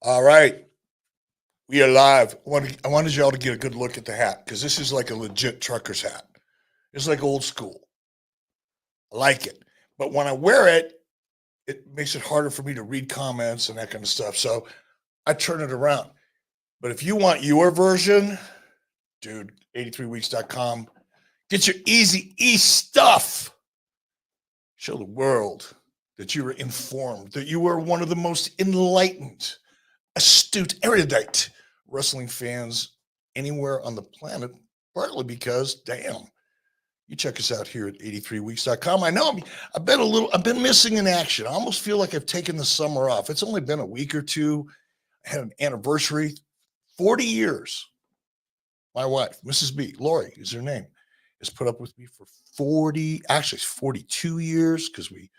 All right, we are live. I wanted y'all to get a good look at the hat because this is like a legit trucker's hat. It's like old school. I like it, but when I wear it, it makes it harder for me to read comments and that kind of stuff. So I turn it around. But if you want your version, dude, 83weeks.com, get your easy stuff. Show the world that you were informed, that you were one of the most enlightened, astute, erudite wrestling fans anywhere on the planet, partly because, damn, you check us out here at 83weeks.com. I know I've been missing in action. I almost feel like I've taken the summer off. It's only been a week or two. I had an anniversary, 40 years. My wife, Mrs. B, Lori is her name, has put up with me for 42 years because we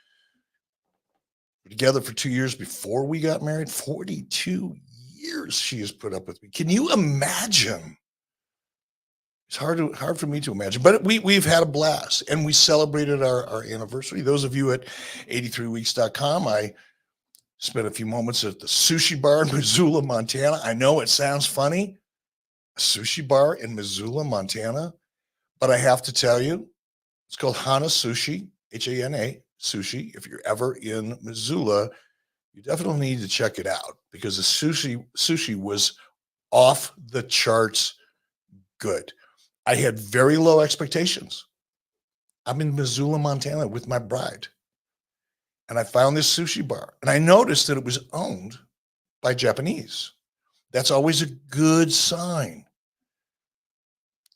were together for 2 years before we got married. 42 years she has put up with me. Can you imagine? It's hard for me to imagine, but we've had a blast and we celebrated our anniversary. Those of you at 83weeks.com, I spent a few moments at the sushi bar in Missoula, Montana. I know it sounds funny, a sushi bar in Missoula, Montana, but I have to tell you, it's called Hana Sushi, Hana Sushi. If you're ever in Missoula, you definitely need to check it out because the sushi was off the charts good. I had very low expectations. I'm in Missoula, Montana with my bride. And I found this sushi bar and I noticed that it was owned by Japanese. That's always a good sign.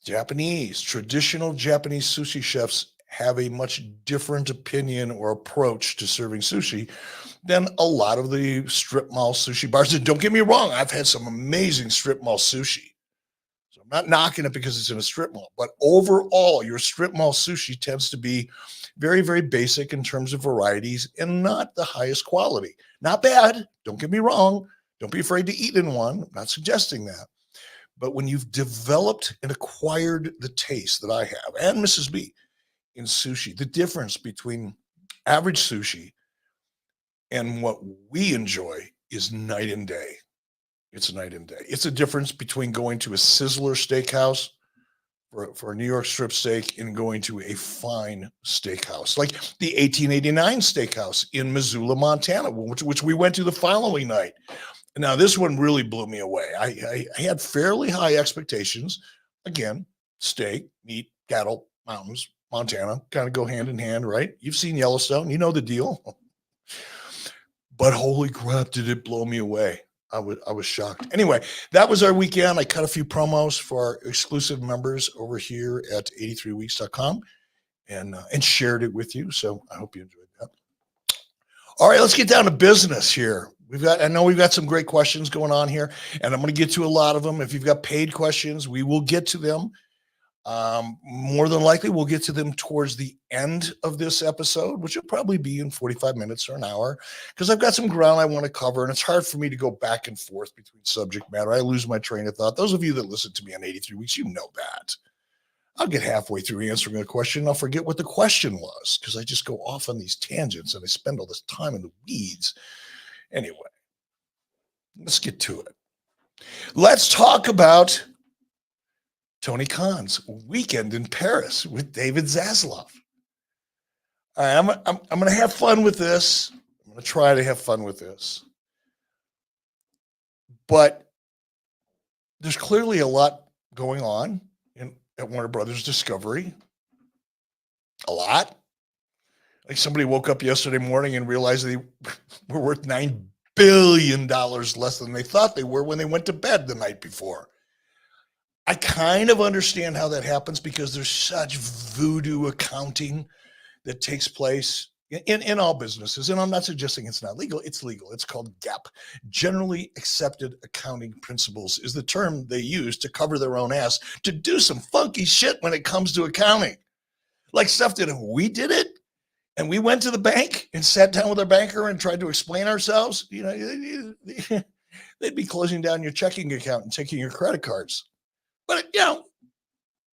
Traditional Japanese sushi chefs have a much different opinion or approach to serving sushi than a lot of the strip mall sushi bars. And don't get me wrong, I've had some amazing strip mall sushi. So I'm not knocking it because it's in a strip mall, but overall, your strip mall sushi tends to be very, very basic in terms of varieties and not the highest quality. Not bad, don't get me wrong. Don't be afraid to eat in one. I'm not suggesting that. But when you've developed and acquired the taste that I have and Mrs. B in sushi, the difference between average sushi and what we enjoy is night and day. It's night and day. It's a difference between going to a Sizzler steakhouse for a New York strip steak and going to a fine steakhouse, like the 1889 steakhouse in Missoula, Montana, which we went to the following night. Now, this one really blew me away. I had fairly high expectations. Again, steak, meat, cattle, mountains, Montana, kind of go hand in hand, right? You've seen Yellowstone. You know the deal. But holy crap, did it blow me away. I was shocked. Anyway, that was our weekend. I cut a few promos for our exclusive members over here at 83weeks.com and shared it with you. So I hope you enjoyed that. All right, let's get down to business here. I know we've got some great questions going on here, and I'm going to get to a lot of them. If you've got paid questions, we will get to them. More than likely, we'll get to them towards the end of this episode, which will probably be in 45 minutes or an hour, because I've got some ground I want to cover, and it's hard for me to go back and forth between subject matter. I lose my train of thought. Those of you that listen to me on 83 Weeks, you know that. I'll get halfway through answering a question, and I'll forget what the question was, because I just go off on these tangents, and I spend all this time in the weeds. Anyway, let's get to it. Let's talk about Tony Khan's weekend in Paris with David Zaslav. All right, I'm going to have fun with this. I'm going to try to have fun with this. But there's clearly a lot going on at Warner Brothers Discovery. A lot. Like somebody woke up yesterday morning and realized they were worth $9 billion less than they thought they were when they went to bed the night before. I kind of understand how that happens because there's such voodoo accounting that takes place in all businesses. And I'm not suggesting it's not legal. It's legal. It's called GAAP. Generally Accepted Accounting Principles is the term they use to cover their own ass to do some funky shit when it comes to accounting. Like stuff that if we did it, and we went to the bank and sat down with our banker and tried to explain ourselves, they'd be closing down your checking account and taking your credit cards. But,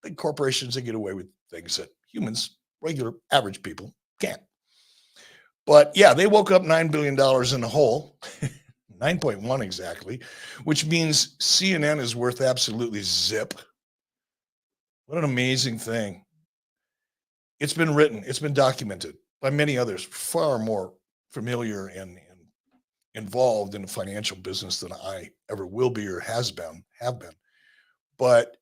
big corporations, they get away with things that humans, regular, average people can't. But, yeah, they woke up $9 billion in the hole. 9.1 exactly, which means CNN is worth absolutely zip. What an amazing thing. It's been written, it's been documented by many others far more familiar and involved in the financial business than I ever will be or have been. But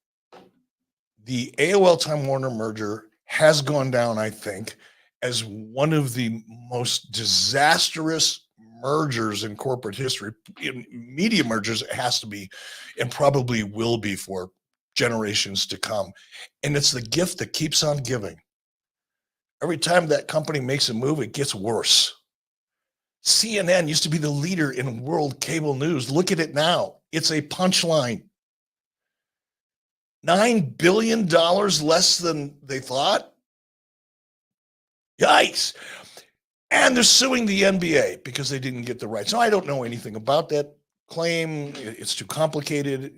the AOL Time Warner merger has gone down, I think, as one of the most disastrous mergers in corporate history. In media mergers, it has to be and probably will be for generations to come. And it's the gift that keeps on giving. Every time that company makes a move, it gets worse. CNN used to be the leader in world cable news. Look at it now. It's a punchline. $9 billion less than they thought. Yikes. And they're suing the NBA because they didn't get the rights. Now, I don't know anything about that claim. It's too complicated.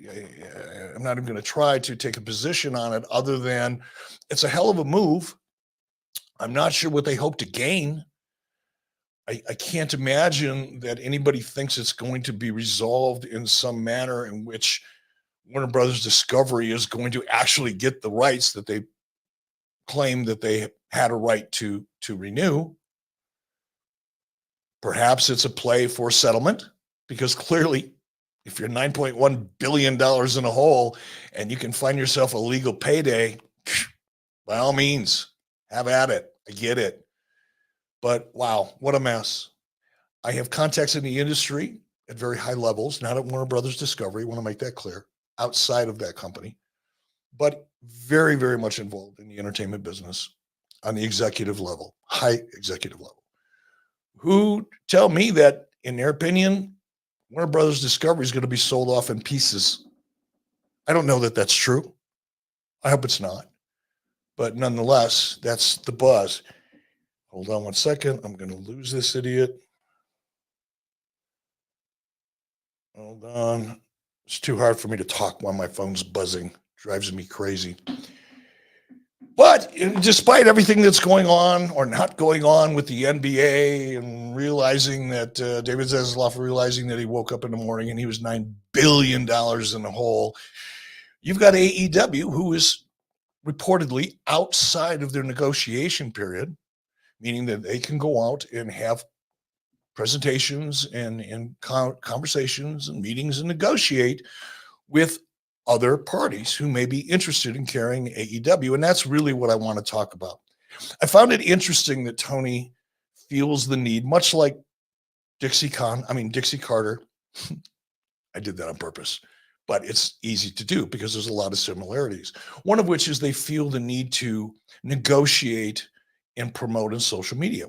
I'm not even going to try to take a position on it other than it's a hell of a move. I'm not sure what they hope to gain. I can't imagine that anybody thinks it's going to be resolved in some manner in which Warner Brothers Discovery is going to actually get the rights that they claim that they had a right to renew. Perhaps it's a play for settlement, because clearly, if you're $9.1 billion in a hole and you can find yourself a legal payday, by all means, have at it. I get it. But wow, what a mess. I have contacts in the industry at very high levels, not at Warner Brothers Discovery. I want to make that clear, outside of that company, but very, very much involved in the entertainment business on the executive level, high executive level, who tell me that, in their opinion, Warner Brothers Discovery is going to be sold off in pieces. I don't know that that's true. I hope it's not. But nonetheless, that's the buzz. Hold on one second. I'm going to lose this idiot. Hold on. It's too hard for me to talk while my phone's buzzing. Drives me crazy. But despite everything that's going on or not going on with the NBA, and realizing that David Zaslav realizing that he woke up in the morning and he was $9 billion in the hole, you've got AEW, who is reportedly outside of their negotiation period, meaning that they can go out and have presentations and conversations and meetings and negotiate with other parties who may be interested in carrying AEW. And that's really what I want to talk about. I found it interesting that Tony feels the need, much like Dixie Carter. I did that on purpose, but it's easy to do because there's a lot of similarities. One of which is they feel the need to negotiate and promote in social media.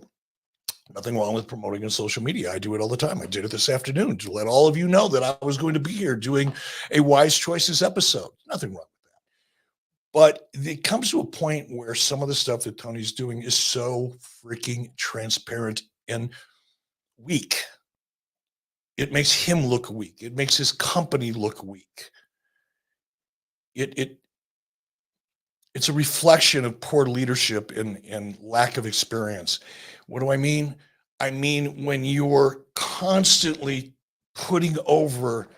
Nothing wrong with promoting on social media. I do it all the time. I did it this afternoon to let all of you know that I was going to be here doing a Wise Choices episode. Nothing wrong with that. But it comes to a point where some of the stuff that Tony's doing is so freaking transparent and weak. It makes him look weak. It makes his company look weak. It's a reflection of poor leadership and lack of experience. What do I mean? I mean, when you're constantly putting over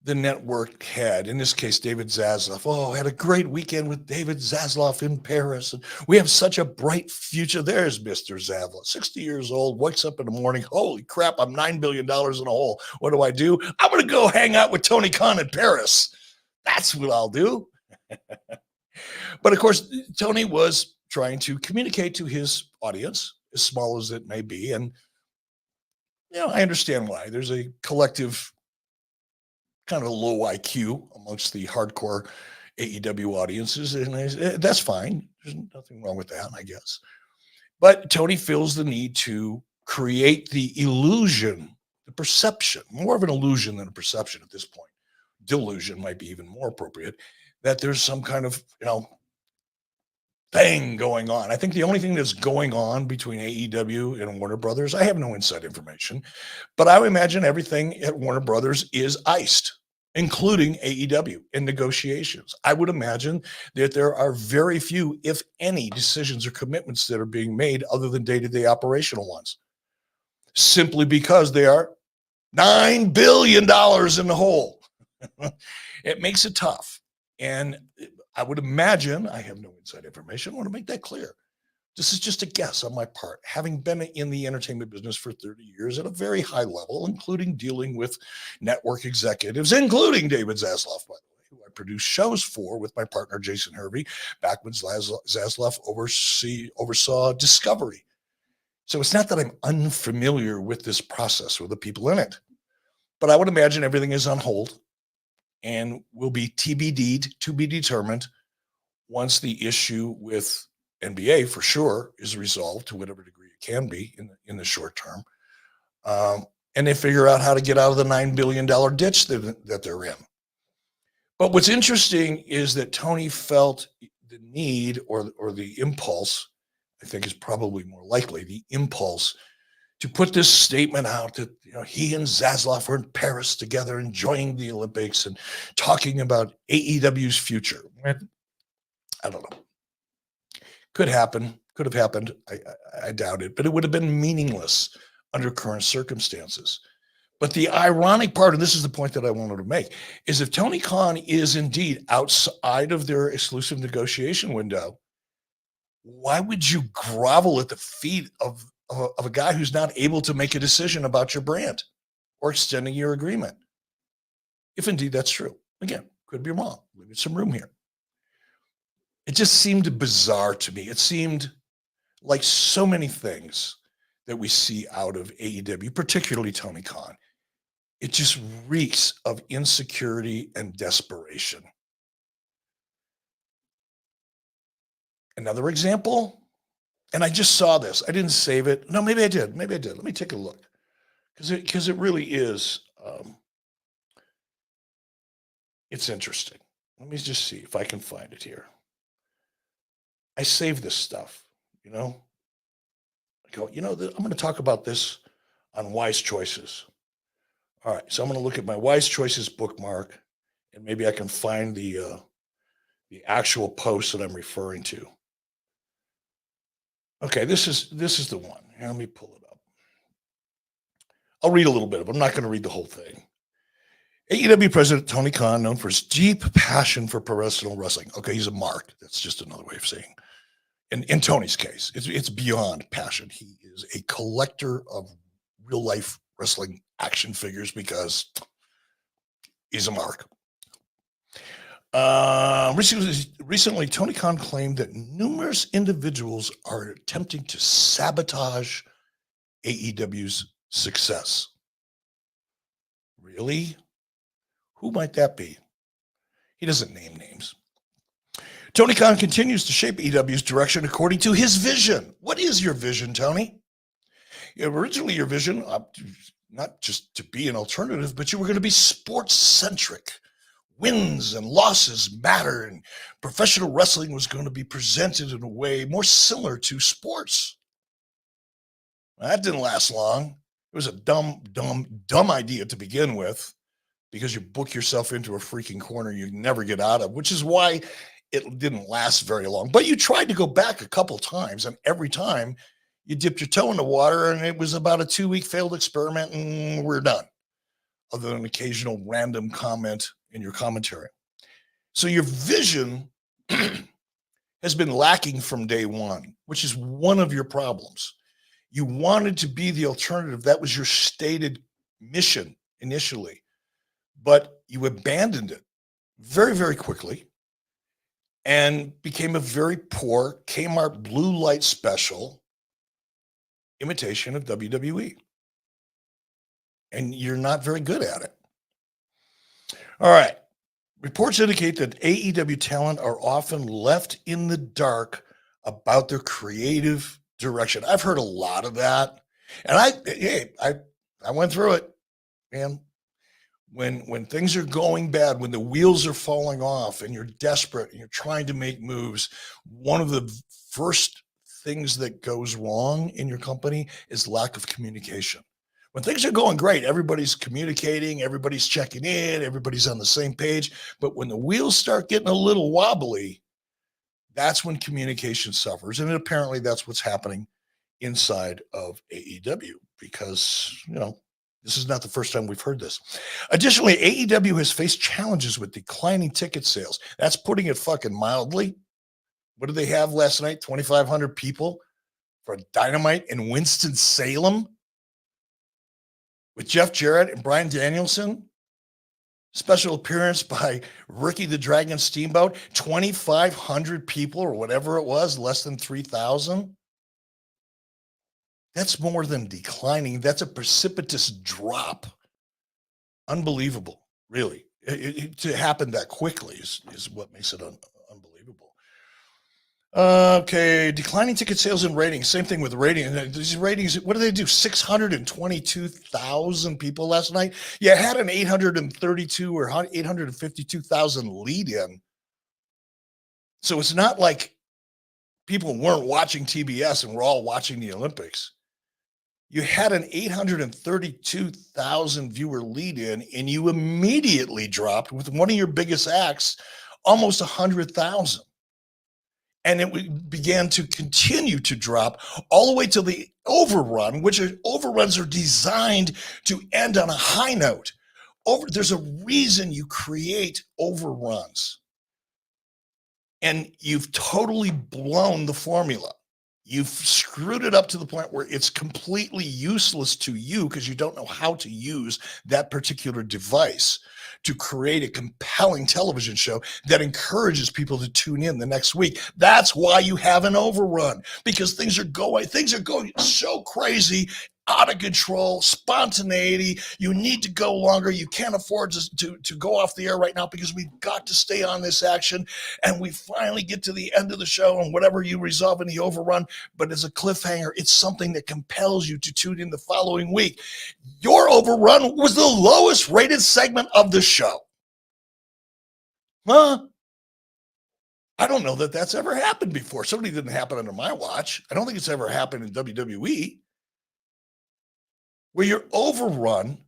the network head, in this case, David Zaslav. Oh, I had a great weekend with David Zaslav in Paris. And we have such a bright future. There's Mr. Zaslav, 60 years old, wakes up in the morning. Holy crap, I'm $9 billion in a hole. What do? I'm going to go hang out with Tony Khan in Paris. That's what I'll do. But of course, Tony was trying to communicate to his audience, as small as it may be. And, I understand why. There's a collective kind of low IQ amongst the hardcore AEW audiences. And that's fine. There's nothing wrong with that, I guess. But Tony feels the need to create the illusion, the perception, more of an illusion than a perception at this point. Delusion might be even more appropriate, that there's some kind of, thing going on. I think the only thing that's going on between AEW and Warner Brothers, I have no inside information, but I would imagine everything at Warner Brothers is iced, including AEW in negotiations. I would imagine that there are very few, if any, decisions or commitments that are being made other than day-to-day operational ones, simply because they are $9 billion in the hole. It makes it tough. And I would imagine, I have no inside information, I want to make that clear. This is just a guess on my part, having been in the entertainment business for 30 years at a very high level, including dealing with network executives, including David Zaslav, by the way, who I produced shows for with my partner, Jason Hervey, back when Zaslav oversaw Discovery. So it's not that I'm unfamiliar with this process or the people in it, but I would imagine everything is on hold and will be TBD'd, to be determined, once the issue with NBA for sure is resolved to whatever degree it can be in the short term. And they figure out how to get out of the $9 billion ditch that they're in. But what's interesting is that Tony felt the need or the impulse, I think is probably more likely, the impulse to put this statement out that he and Zaslav were in Paris together enjoying the Olympics and talking about AEW's future. I don't know. Could happen. Could have happened. I doubt it, but it would have been meaningless under current circumstances. But the ironic part, and this is the point that I wanted to make, is if Tony Khan is indeed outside of their exclusive negotiation window, why would you grovel at the feet of a guy who's not able to make a decision about your brand or extending your agreement? If indeed that's true. Again, could be wrong. Leave some room here. It just seemed bizarre to me. It seemed like so many things that we see out of AEW, particularly Tony Khan. It just reeks of insecurity and desperation. Another example, and I just saw this. I didn't save it. No, maybe I did. Maybe I did. Let me take a look, because it really is. It's interesting. Let me just see if I can find it here. I save this stuff, I go, I'm going to talk about this on Wise Choices. All right, so I'm going to look at my Wise Choices bookmark, and maybe I can find the actual post that I'm referring to. Okay, this is the one. Here, let me pull it up. I'll read a little bit of it. I'm not going to read the whole thing. AEW President Tony Khan, known for his deep passion for professional wrestling. Okay, he's a mark. That's just another way of saying. In Tony's case, it's beyond passion. He is a collector of real life wrestling action figures because he's a mark. Recently, Tony Khan claimed that numerous individuals are attempting to sabotage AEW's success. Really? Who might that be? He doesn't name names. Tony Khan continues to shape AEW's direction according to his vision. What is your vision, Tony? Originally, your vision, not just to be an alternative, but you were going to be sports-centric. Wins and losses matter, and professional wrestling was going to be presented in a way more similar to sports. That didn't last long. It was a dumb idea to begin with, because you book yourself into a freaking corner you never get out of, which is why it didn't last very long. But you tried to go back a couple times, and every time you dipped your toe in the water, and it was about a 2-week failed experiment, and we're done, other than an occasional random comment in your commentary. So your vision has been lacking from day one, which is one of your problems. You wanted to be the alternative. That was your stated mission initially, but you abandoned it very, very quickly and became a very poor Kmart blue light special imitation of WWE. And you're not very good at it. All right. Reports indicate that AEW talent are often left in the dark about their creative direction. I've heard a lot of that. And I went through it, man. When things are going bad, when the wheels are falling off and you're desperate and you're trying to make moves, one of the first things that goes wrong in your company is lack of communication. When things are going great, everybody's communicating, everybody's checking in, everybody's on the same page. But when the wheels start getting a little wobbly, that's when communication suffers. And apparently that's what's happening inside of AEW, because, This is not the first time we've heard this. Additionally, AEW has faced challenges with declining ticket sales. That's putting it fucking mildly. What did they have last night? 2,500 people for Dynamite in Winston-Salem with Jeff Jarrett and Bryan Danielson. Special appearance by Ricky the Dragon Steamboat. 2,500 people or whatever it was, less than 3,000. That's more than declining. That's a precipitous drop. Unbelievable, really. To happen that quickly is what makes it unbelievable. Okay, declining ticket sales and ratings. Same thing with rating. These ratings, what do they do? 622,000 people last night. Yeah, had an 832 or 852,000 lead in. So it's not like people weren't watching TBS and we're all watching the Olympics. You had an 832,000 viewer lead in, and you immediately dropped with one of your biggest acts, almost 100,000. And it began to continue to drop all the way to the overrun, which overruns are designed to end on a high note. There's a reason you create overruns. And you've totally blown the formula. You've screwed it up to the point where it's completely useless to you because you don't know how to use that particular device to create a compelling television show that encourages people to tune in the next week. That's why you have an overrun, because things are going so crazy, out of control, spontaneity. You need to go longer. You can't afford to go off the air right now because we've got to stay on this action. And we finally get to the end of the show and whatever you resolve in the overrun, but as a cliffhanger, it's something that compels you to tune in the following week. Your overrun was the lowest rated segment of the show. Huh? I don't know that that's ever happened before. Certainly didn't happen under my watch. I don't think it's ever happened in WWE. Where you're overrun,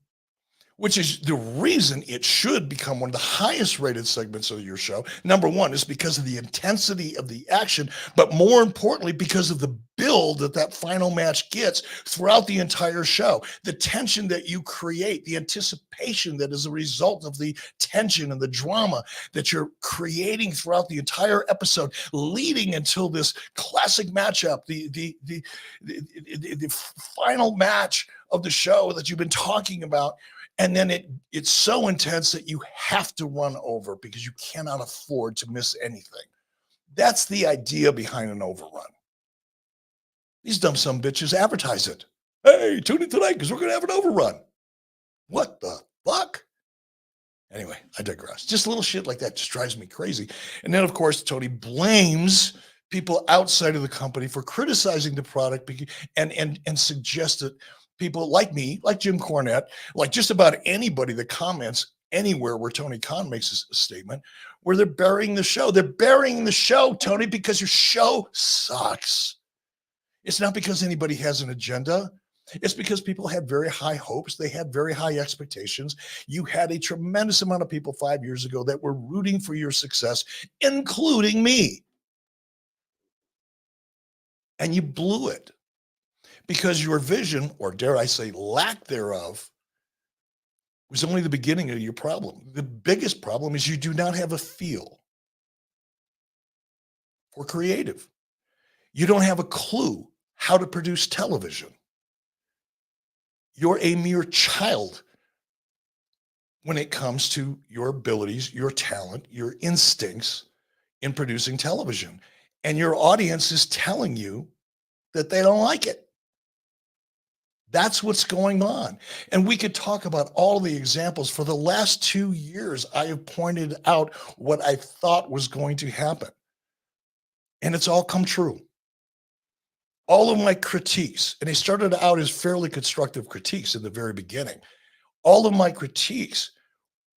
which is the reason it should become one of the highest rated segments of your show. Number one is because of the intensity of the action, but more importantly, because of the build that final match gets throughout the entire show. The tension that you create, the anticipation that is a result of the tension and the drama that you're creating throughout the entire episode, leading until this classic matchup, the final match of the show that you've been talking about. And then it's so intense that you have to run over because you cannot afford to miss anything. That's the idea behind an overrun. These dumb some bitches advertise it. Hey, tune in tonight because we're going to have an overrun. What the fuck? Anyway, I digress. Just little shit like that just drives me crazy. And then, of course, Tony blames people outside of the company for criticizing the product and suggests that people like me, like Jim Cornette, like just about anybody that comments anywhere where Tony Khan makes a statement, where they're burying the show. They're burying the show, Tony, because your show sucks. It's not because anybody has an agenda. It's because people had very high hopes. They had very high expectations. You had a tremendous amount of people 5 years ago that were rooting for your success, including me. And you blew it. Because your vision, or dare I say lack thereof, was only the beginning of your problem. The biggest problem is you do not have a feel for creative. You don't have a clue how to produce television. You're a mere child when it comes to your abilities, your talent, your instincts in producing television. And your audience is telling you that they don't like it. That's what's going on. And we could talk about all the examples. For the last 2 years, I have pointed out what I thought was going to happen. And it's all come true. All of my critiques, and they started out as fairly constructive critiques in the very beginning. All of my critiques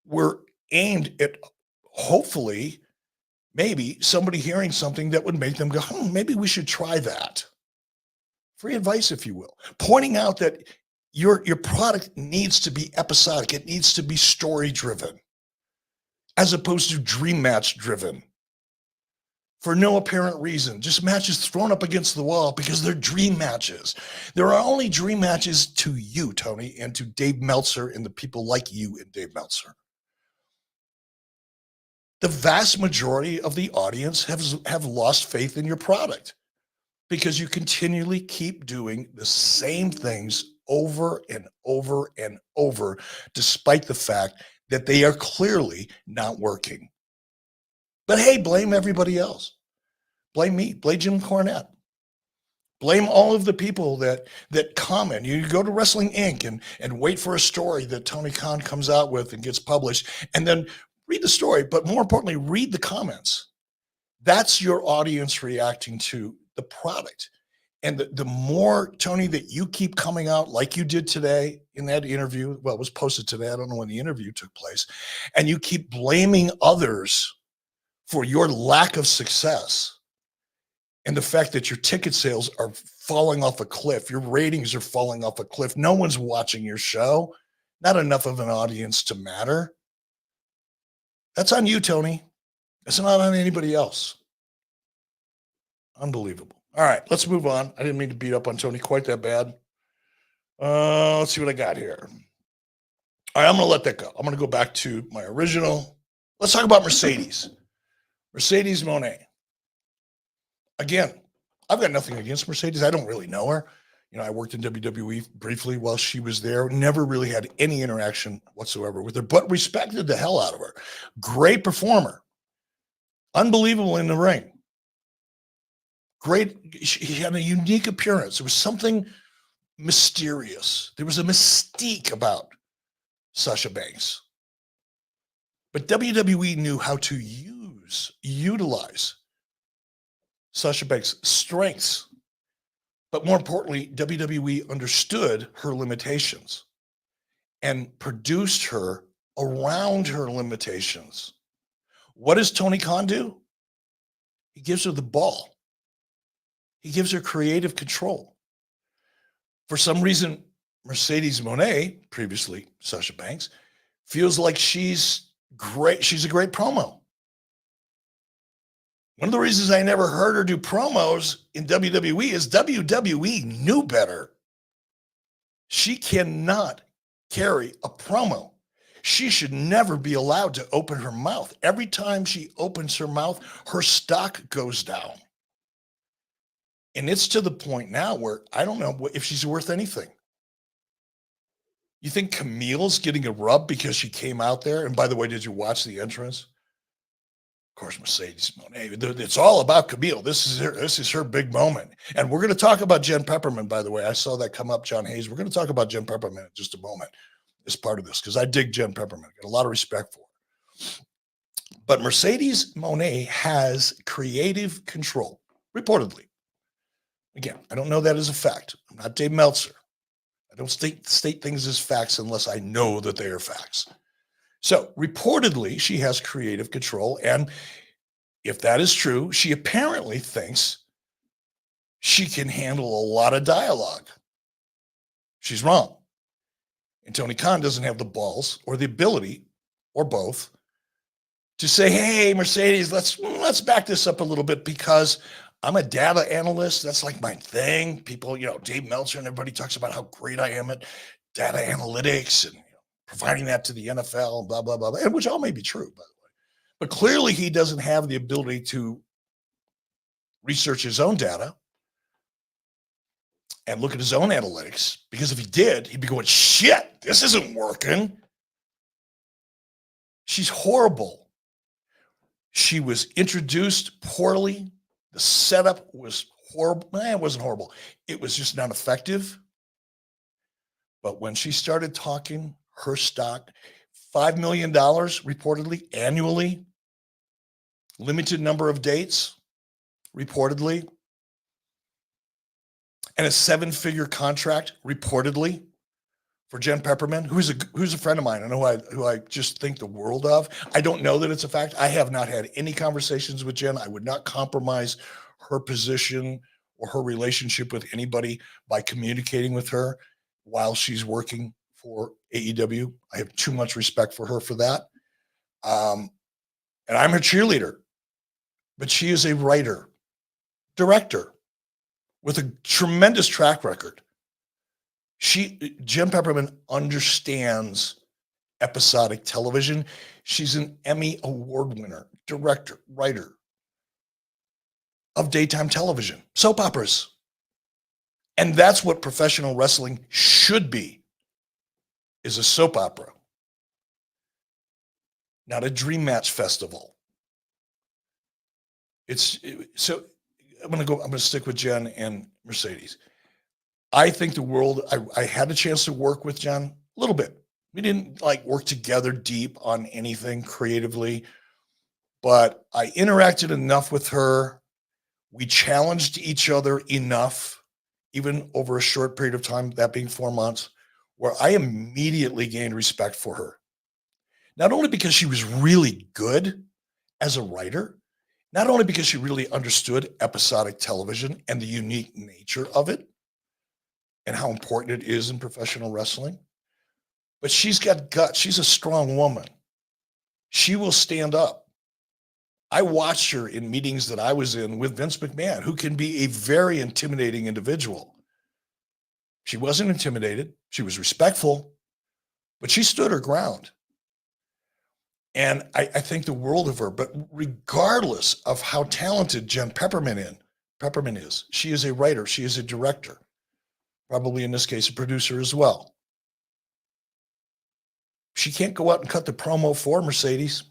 were aimed at, hopefully, maybe somebody hearing something that would make them go, maybe we should try that. Free advice, if you will, pointing out that your product needs to be episodic. It needs to be story driven as opposed to dream match driven. for no apparent reason. Just matches thrown up against the wall because they're dream matches. There are only dream matches to you, Tony, and to Dave Meltzer and the people like you and Dave Meltzer. The vast majority of the audience have lost faith in your product because you continually keep doing the same things over and over and over, despite the fact that they are clearly not working. But hey, blame everybody else. Blame me. Blame Jim Cornette. Blame all of the people that comment. You go to Wrestling Inc. and wait for a story that Tony Khan comes out with and gets published, and then read the story, but more importantly, read the comments. That's your audience reacting to the product. And the more, Tony, that you keep coming out like you did today in that interview, well, it was posted today, I don't know when the interview took place, and you keep blaming others for your lack of success and the fact that your ticket sales are falling off a cliff, your ratings are falling off a cliff, no one's watching your show, not enough of an audience to matter. That's on you, Tony. It's not on anybody else. Unbelievable. All right, let's move on. I didn't mean to beat up on Tony quite that bad. Let's see what I got here. All right, I'm going to let that go. I'm going to go back to my original. Let's talk about Mercedes. Mercedes Mone. Again, I've got nothing against Mercedes. I don't really know her. You know, I worked in WWE briefly while she was there. Never really had any interaction whatsoever with her, but respected the hell out of her. Great performer. Unbelievable in the ring. Great. She had a unique appearance. There was something mysterious. There was a mystique about Sasha Banks. But WWE knew how to utilize Sasha Banks' strengths. But more importantly, WWE understood her limitations and produced her around her limitations. What does Tony Khan do? He gives her the ball. He gives her creative control. For some reason, Mercedes Mone, previously Sasha Banks, feels like she's great. She's a great promo. One of the reasons I never heard her do promos in WWE is WWE knew better. She cannot carry a promo. She should never be allowed to open her mouth. Every time she opens her mouth, her stock goes down. And it's to the point now where I don't know if she's worth anything. You think Camille's getting a rub because she came out there? And by the way, did you watch the entrance? Of course, Mercedes Mone. It's all about Camille. This is her big moment. And we're going to talk about Jen Pepperman, by the way. I saw that come up, John Hayes. We're going to talk about Jen Pepperman in just a moment as part of this, because I dig Jen Pepperman. I got a lot of respect for her. But Mercedes Mone has creative control, reportedly. Again, I don't know that as a fact. I'm not Dave Meltzer. I don't state things as facts unless I know that they are facts. So reportedly, she has creative control. And if that is true, she apparently thinks she can handle a lot of dialogue. She's wrong. And Tony Khan doesn't have the balls or the ability, or both, to say, hey, Mercedes, let's back this up a little bit, because I'm a data analyst. That's like my thing. People, Dave Meltzer and everybody talks about how great I am at data analytics and providing that to the NFL, and blah, blah, blah, blah, which all may be true, by the way. But clearly he doesn't have the ability to research his own data and look at his own analytics, because if he did, he'd be going, shit, this isn't working. She's horrible. She was introduced poorly. The setup was horrible. It wasn't horrible. It was just not effective. But when she started talking, her stock, $5 million reportedly annually, limited number of dates reportedly, and a 7-figure contract reportedly for Jen Pepperman, who's a friend of mine. I know who I just think the world of. I don't know that it's a fact. I have not had any conversations with Jen. I would not compromise her position or her relationship with anybody by communicating with her while she's working for AEW. I have too much respect for her for that. And I'm her cheerleader. but she is a writer, director with a tremendous track record. Jen Pepperman understands episodic television. She's an Emmy Award winner, director, writer of daytime television, soap operas. And that's what professional wrestling should be, is a soap opera, not a dream match festival. So I'm going to stick with Jen and Mercedes. I think the world, I had a chance to work with Jen a little bit. We didn't like work together deep on anything creatively, but I interacted enough with her. We challenged each other enough, even over a short period of time, that being 4 months, where I immediately gained respect for her. Not only because she was really good as a writer, not only because she really understood episodic television and the unique nature of it and how important it is in professional wrestling, but she's got guts. She's a strong woman. She will stand up. I watched her in meetings that I was in with Vince McMahon, who can be a very intimidating individual. She wasn't intimidated. She was respectful, but she stood her ground. And I think the world of her. But regardless of how talented Jen Pepperman is, she is a writer. She is a director, probably in this case, a producer as well. She can't go out and cut the promo for Mercedes.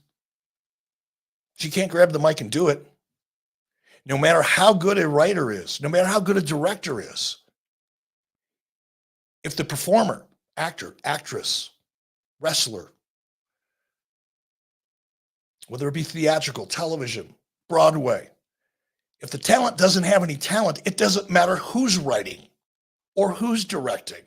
She can't grab the mic and do it. No matter how good a writer is, no matter how good a director is, if the performer, actor, actress, wrestler, whether it be theatrical, television, Broadway, if the talent doesn't have any talent, it doesn't matter who's writing or who's directing.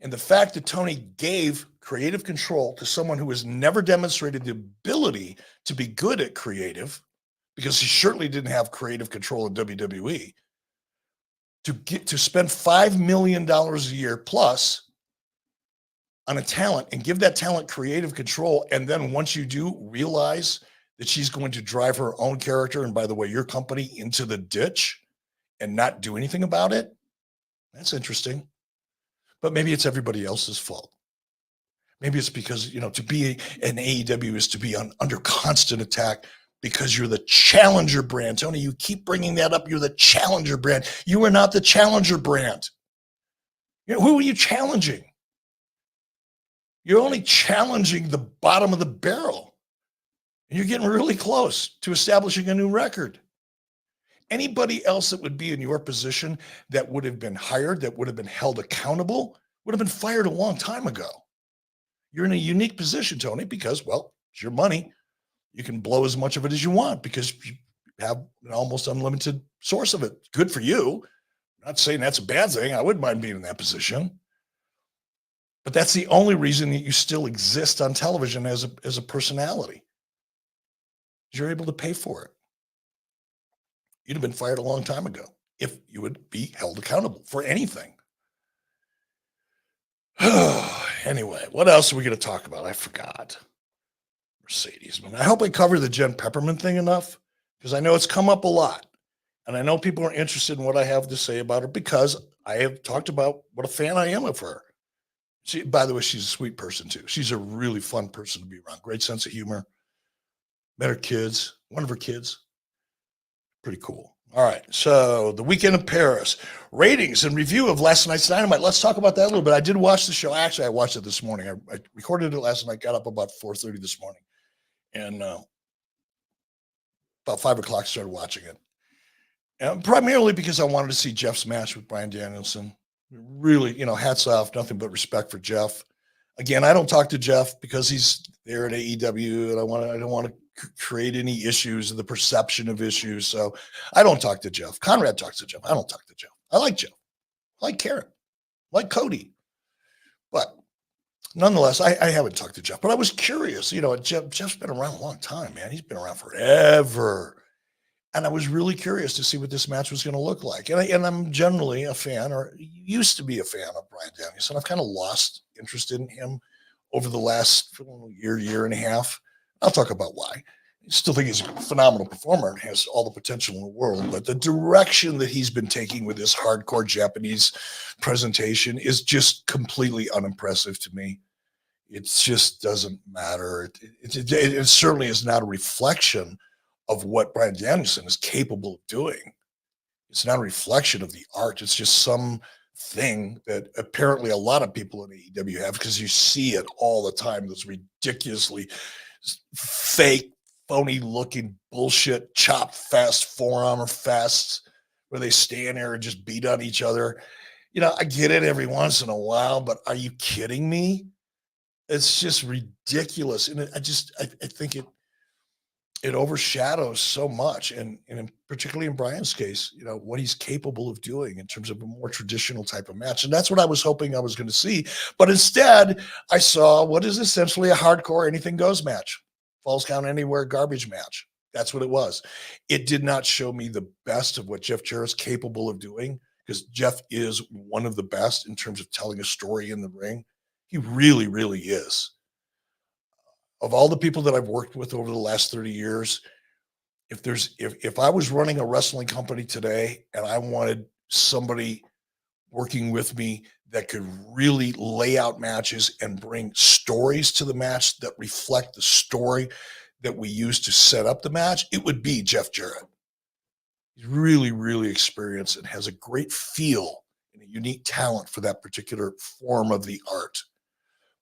And the fact that Tony gave creative control to someone who has never demonstrated the ability to be good at creative, because he certainly didn't have creative control in WWE, to spend $5 million a year plus on a talent and give that talent creative control. And then once you do realize that she's going to drive her own character, and by the way, your company, into the ditch and not do anything about it, that's interesting. But maybe it's everybody else's fault. Maybe it's because, to be an AEW is to be under constant attack because you're the challenger brand. Tony, you keep bringing that up. You're the challenger brand. You are not the challenger brand. Who are you challenging? You're only challenging the bottom of the barrel. And you're getting really close to establishing a new record. Anybody else that would be in your position that would have been hired, that would have been held accountable, would have been fired a long time ago. You're in a unique position, Tony, because, well, it's your money. You can blow as much of it as you want because you have an almost unlimited source of it. Good for you. I'm not saying that's a bad thing. I wouldn't mind being in that position. But that's the only reason that you still exist on television as a personality. You're able to pay for it. You'd have been fired a long time ago if you would be held accountable for anything. Anyway, what else are we going to talk about? I forgot. Mercedes. I hope I cover the Jen Pepperman thing enough, because I know it's come up a lot. And I know people are interested in what I have to say about her, because I have talked about what a fan I am of her. By the way, she's a sweet person too. She's a really fun person to be around. Great sense of humor. Met her kids, one of her kids. Pretty cool. All right. So the Weekend in Paris, ratings and review of last night's Dynamite. Let's talk about that a little bit. I did watch the show. Actually, I watched it this morning. I recorded it last night, got up about 4:30 this morning. And about 5 o'clock started watching it. And primarily because I wanted to see Jeff's match with Bryan Danielson. Really, hats off, nothing but respect for Jeff. Again, I don't talk to Jeff because he's there at AEW, and I don't want to create any issues or the perception of issues. So I don't talk to Jeff. Conrad talks to Jeff. I don't talk to Jeff. I like Jeff. I like Karen. I like Cody. But nonetheless, I haven't talked to Jeff. But I was curious. Jeff's been around a long time, man. He's been around forever. And I was really curious to see what this match was going to look like. And I'm generally a fan, or used to be a fan of Bryan Danielson. I've kind of lost interest in him over the last year and a half. I'll talk about why. still think he's a phenomenal performer and has all the potential in the world, but the direction that he's been taking with this hardcore Japanese presentation is just completely unimpressive to me. It just doesn't matter. It certainly is not a reflection of what Bryan Danielson is capable of doing. It's not a reflection of the art. It's just some thing that apparently a lot of people in AEW have, because you see it all the time. Those ridiculously fake, phony looking bullshit chop fast forearm fests where they stand there and just beat on each other. You know, I get it every once in a while, but are you kidding me? It's just ridiculous. And I think it overshadows so much, and particularly in Brian's case, you know, what he's capable of doing in terms of a more traditional type of match. And that's what I was hoping I was going to see. But instead, I saw what is essentially a hardcore anything goes match, falls count anywhere garbage match. That's what it was. It did not show me the best of what Jeff Jarrett's capable of doing, because Jeff is one of the best in terms of telling a story in the ring. He really, really is. Of all the people that I've worked with over the last 30 years, if I was running a wrestling company today and I wanted somebody working with me that could really lay out matches and bring stories to the match that reflect the story that we use to set up the match, it would be Jeff Jarrett. He's really, really experienced and has a great feel and a unique talent for that particular form of the art.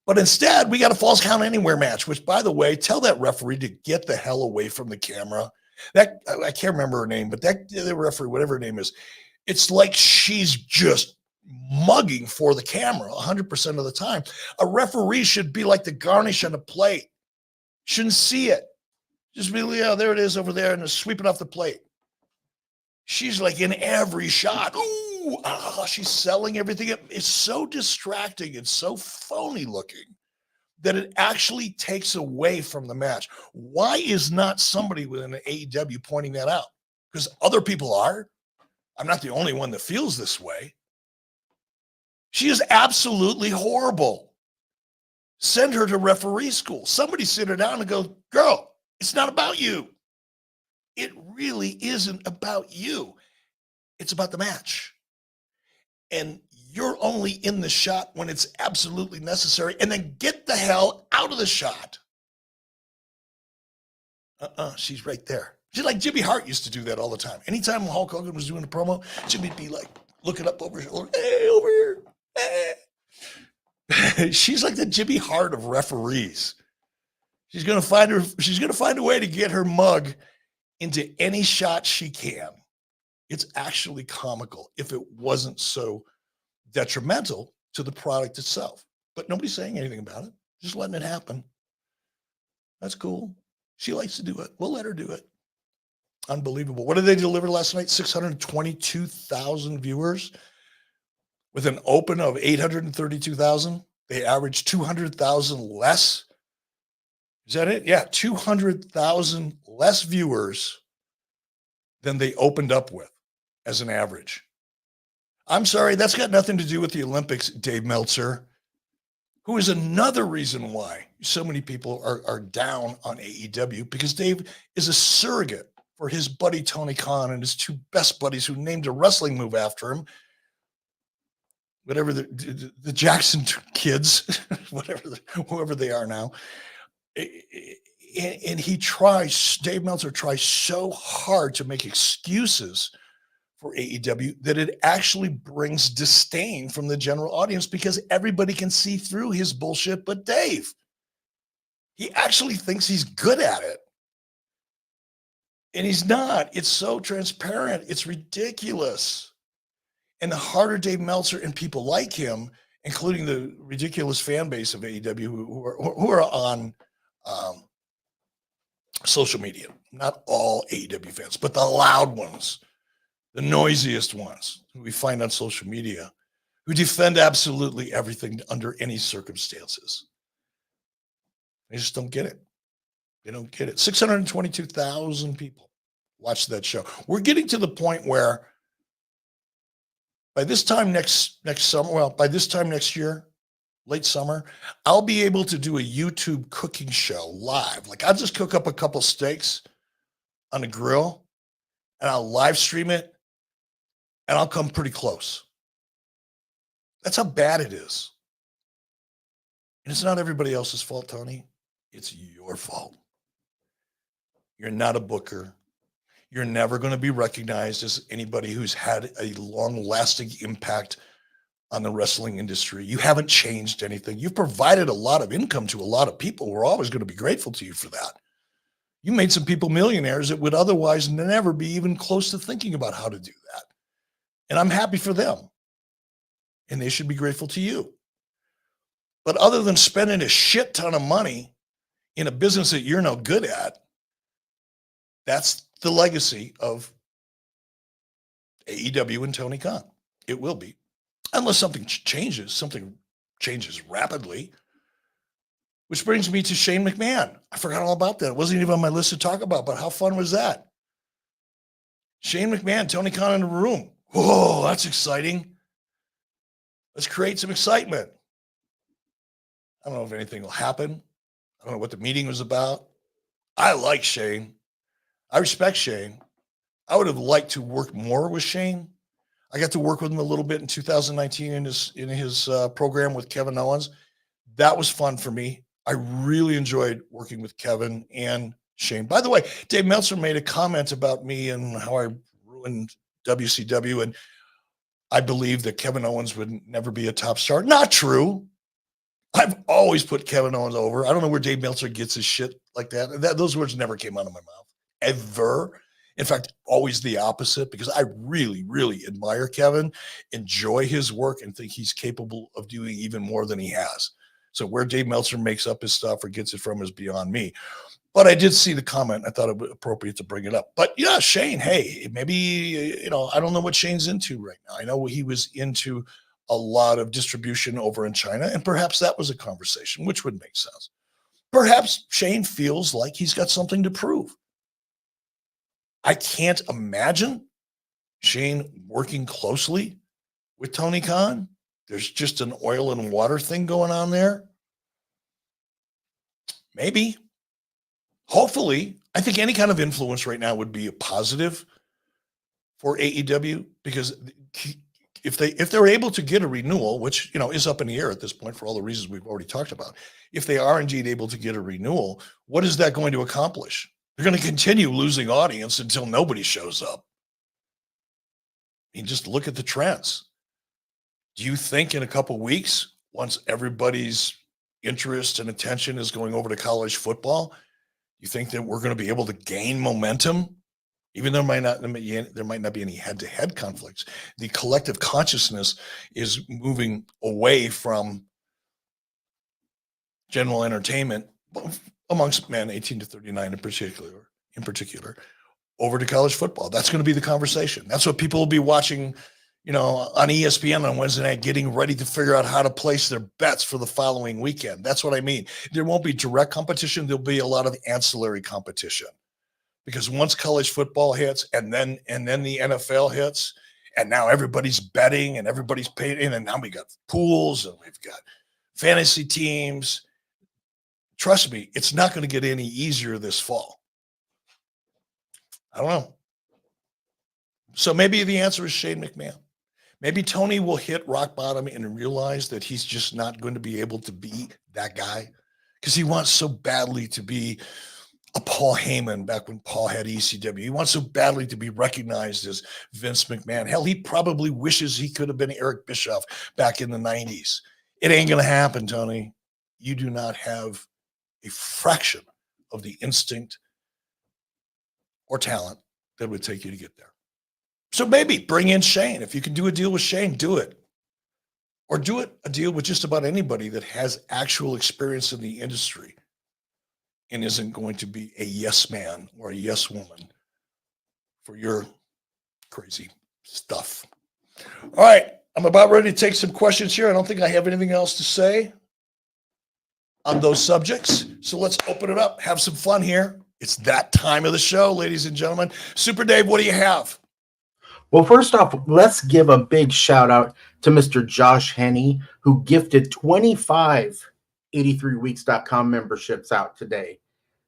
But instead, we got a falls count anywhere match, which, by the way, tell that referee to get the hell away from the camera. That, I can't remember her name, but the referee, whatever her name is, it's like she's just mugging for the camera 100% of the time. A referee should be like the garnish on a plate. Shouldn't see it. Just be, yeah, there it is over there, and just sweep it off the plate. She's like in every shot. Ooh, she's selling everything. It's so distracting. It's so phony looking that it actually takes away from the match. Why is not somebody within AEW pointing that out? Because other people are. I'm not the only one that feels this way. She is absolutely horrible. Send her to referee school. Somebody sit her down and go, girl, it's not about you. It really isn't about you. It's about the match. And you're only in the shot when it's absolutely necessary, and then get the hell out of the shot. She's right there. She's like Jimmy Hart used to do that all the time. Anytime Hulk Hogan was doing a promo, Jimmy'd be like looking up over his shoulder, hey, over here. Hey. She's like the Jimmy Hart of referees. She's gonna find a way to get her mug into any shot she can. It's actually comical if it wasn't so detrimental to the product itself. But nobody's saying anything about it. Just letting it happen. That's cool. She likes to do it. We'll let her do it. Unbelievable. What did they deliver last night? 622,000 viewers with an open of 832,000. They averaged 200,000 less. Is that it? Yeah, 200,000 less viewers than they opened up with as an average. I'm sorry, that's got nothing to do with the Olympics, Dave Meltzer, who is another reason why so many people are down on AEW, because Dave is a surrogate for his buddy Tony Khan and his two best buddies who named a wrestling move after him. Whatever the Jackson kids, whoever they are now. And Dave Meltzer tries so hard to make excuses for AEW that it actually brings disdain from the general audience, because everybody can see through his bullshit but Dave. He actually thinks he's good at it. And he's not. It's so transparent. It's ridiculous. And the harder Dave Meltzer and people like him, including the ridiculous fan base of AEW who are on social media, not all AEW fans, but the loud ones, the noisiest ones who we find on social media, who defend absolutely everything under any circumstances. They just don't get it. They don't get it. 622,000 people watched that show. We're getting to the point where by this time next summer, by this time next year, late summer, I'll be able to do a YouTube cooking show live. Like I'll just cook up a couple steaks on the grill and I'll live stream it and I'll come pretty close. That's how bad it is. And it's not everybody else's fault, Tony. It's your fault. You're not a booker. You're never going to be recognized as anybody who's had a long-lasting impact on the wrestling industry. You haven't changed anything. You've provided a lot of income to a lot of people. We're always going to be grateful to you for that. You made some people millionaires that would otherwise never be even close to thinking about how to do that. And I'm happy for them. And they should be grateful to you. But other than spending a shit ton of money in a business that you're no good at, that's the legacy of AEW and Tony Khan. It will be. Unless something changes rapidly. Which brings me to Shane McMahon. I forgot all about that. It wasn't even on my list to talk about, but how fun was that? Shane McMahon, Tony Khan in the room. Whoa, that's exciting. Let's create some excitement. I don't know if anything will happen. I don't know what the meeting was about. I like Shane. I respect Shane. I would have liked to work more with Shane. I got to work with him a little bit in 2019 in his program with Kevin Owens. That was fun for me. I really enjoyed working with Kevin and Shane. By the way, Dave Meltzer made a comment about me and how I ruined WCW, and I believe that Kevin Owens would never be a top star. Not true. I've always put Kevin Owens over. I don't know where Dave Meltzer gets his shit like that. Those words never came out of my mouth, ever. In fact, always the opposite, because I really, really admire Kevin, enjoy his work, and think he's capable of doing even more than he has. So where Dave Meltzer makes up his stuff or gets it from is beyond me. But I did see the comment. I thought it was appropriate to bring it up. But yeah, Shane, hey, maybe, I don't know what Shane's into right now. I know he was into a lot of distribution over in China, and perhaps that was a conversation, which would make sense. Perhaps Shane feels like he's got something to prove. I can't imagine Shane working closely with Tony Khan. There's just an oil and water thing going on there. Maybe. Hopefully. I think any kind of influence right now would be a positive for AEW, because if they're able to get a renewal, which is up in the air at this point for all the reasons we've already talked about, if they are indeed able to get a renewal, what is that going to accomplish? They're going to continue losing audience until nobody shows up. I mean, just look at the trends. Do you think in a couple of weeks, once everybody's interest and attention is going over to college football, you think that we're going to be able to gain momentum? Even though there might not be any head-to-head conflicts, the collective consciousness is moving away from general entertainment amongst men 18 to 39 in particular, over to college football. That's going to be the conversation. That's what people will be watching, on ESPN on Wednesday night, getting ready to figure out how to place their bets for the following weekend. That's what I mean. There won't be direct competition. There'll be a lot of ancillary competition. Because once college football hits and then the NFL hits, and now everybody's betting and everybody's paying, and now we got pools and we've got fantasy teams. Trust me, it's not going to get any easier this fall. I don't know. So maybe the answer is Shane McMahon. Maybe Tony will hit rock bottom and realize that he's just not going to be able to be that guy, because he wants so badly to be a Paul Heyman back when Paul had ECW. He wants so badly to be recognized as Vince McMahon. Hell, he probably wishes he could have been Eric Bischoff back in the 90s. It ain't going to happen, Tony. You do not have a fraction of the instinct or talent that would take you to get there. So maybe bring in Shane. If you can do a deal with Shane, do it. Or do a deal with just about anybody that has actual experience in the industry and isn't going to be a yes man or a yes woman for your crazy stuff. All right, I'm about ready to take some questions here. I don't think I have anything else to say on those subjects. So let's open it up, have some fun here. It's that time of the show, ladies and gentlemen. Super Dave, what do you have? Well, first off, let's give a big shout out to Mr. Josh Henney, who gifted 25 83weeks.com memberships out today.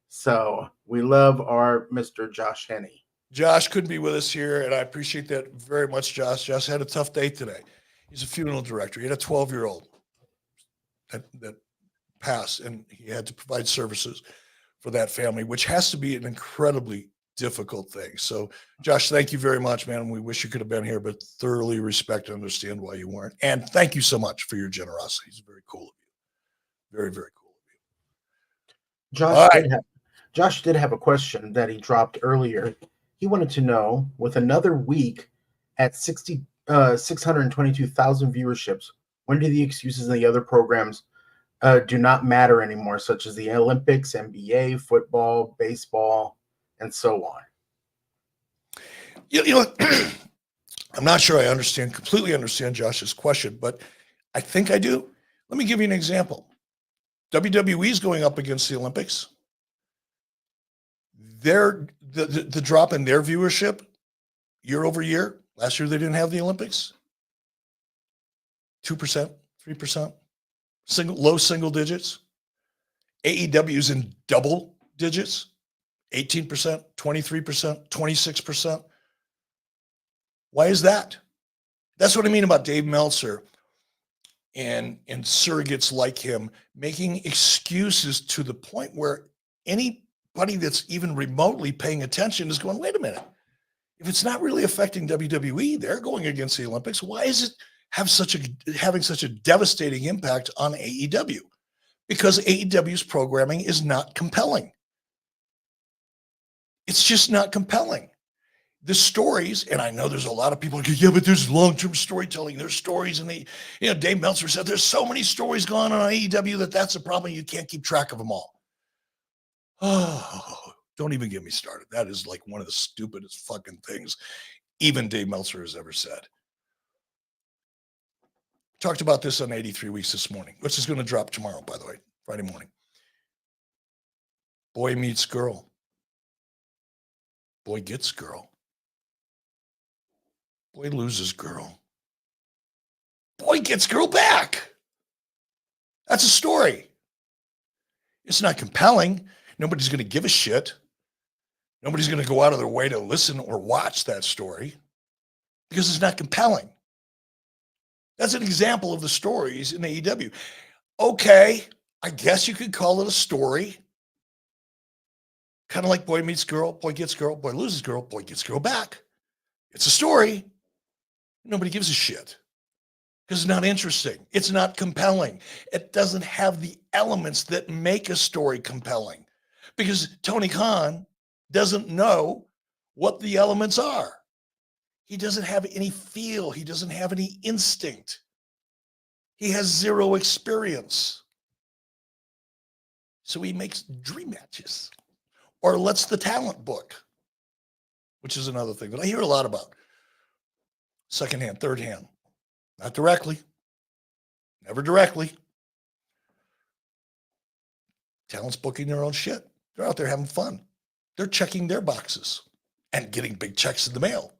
So we love our Mr. Josh Henney. Josh couldn't be with us here, and I appreciate that very much, Josh. Josh had a tough day today. He's a funeral director. He had a 12-year-old that passed, and he had to provide services for that family, which has to be an incredibly difficult thing. So, Josh, thank you very much, man. We wish you could have been here, but thoroughly respect and understand why you weren't. And thank you so much for your generosity. It's very cool of you. Very, very cool of you. Josh did have a question that he dropped earlier. He wanted to know, with another week at 622,000 viewerships, when do the excuses in the other programs do not matter anymore, such as the Olympics, NBA, football, baseball, and so on? You know, I'm not sure I completely understand Josh's question, but I think I do. Let me give you an example. WWE is going up against the Olympics. The drop in their viewership year over year. Last year they didn't have the Olympics. 2%, 3%, low single digits. AEW is in double digits, 18%, 23%, 26%. Why is that? That's what I mean about Dave Meltzer and surrogates like him making excuses to the point where anybody that's even remotely paying attention is going, wait a minute. If it's not really affecting WWE, they're going against the Olympics. Why is it having such a devastating impact on AEW? Because AEW's programming is not compelling. It's just not compelling. The stories, and I know there's a lot of people like, yeah, but there's long-term storytelling. There's stories, and Dave Meltzer said there's so many stories going on AEW that's a problem. You can't keep track of them all. Oh, don't even get me started. That is like one of the stupidest fucking things even Dave Meltzer has ever said. Talked about this on 83 Weeks this morning, which is going to drop tomorrow, by the way, Friday morning. Boy meets girl. Boy gets girl. Boy loses girl. Boy gets girl back. That's a story. It's not compelling. Nobody's going to give a shit. Nobody's going to go out of their way to listen or watch that story because it's not compelling. That's an example of the stories in AEW. Okay, I guess you could call it a story. Kind of like boy meets girl, boy gets girl, boy loses girl, boy gets girl back. It's a story. Nobody gives a shit because it's not interesting. It's not compelling. It doesn't have the elements that make a story compelling because Tony Khan doesn't know what the elements are. He doesn't have any feel. He doesn't have any instinct. He has zero experience. So he makes dream matches or lets the talent book, which is another thing that I hear a lot about. Second hand, third hand, not directly, never directly. Talent's booking their own shit. They're out there having fun. They're checking their boxes and getting big checks in the mail.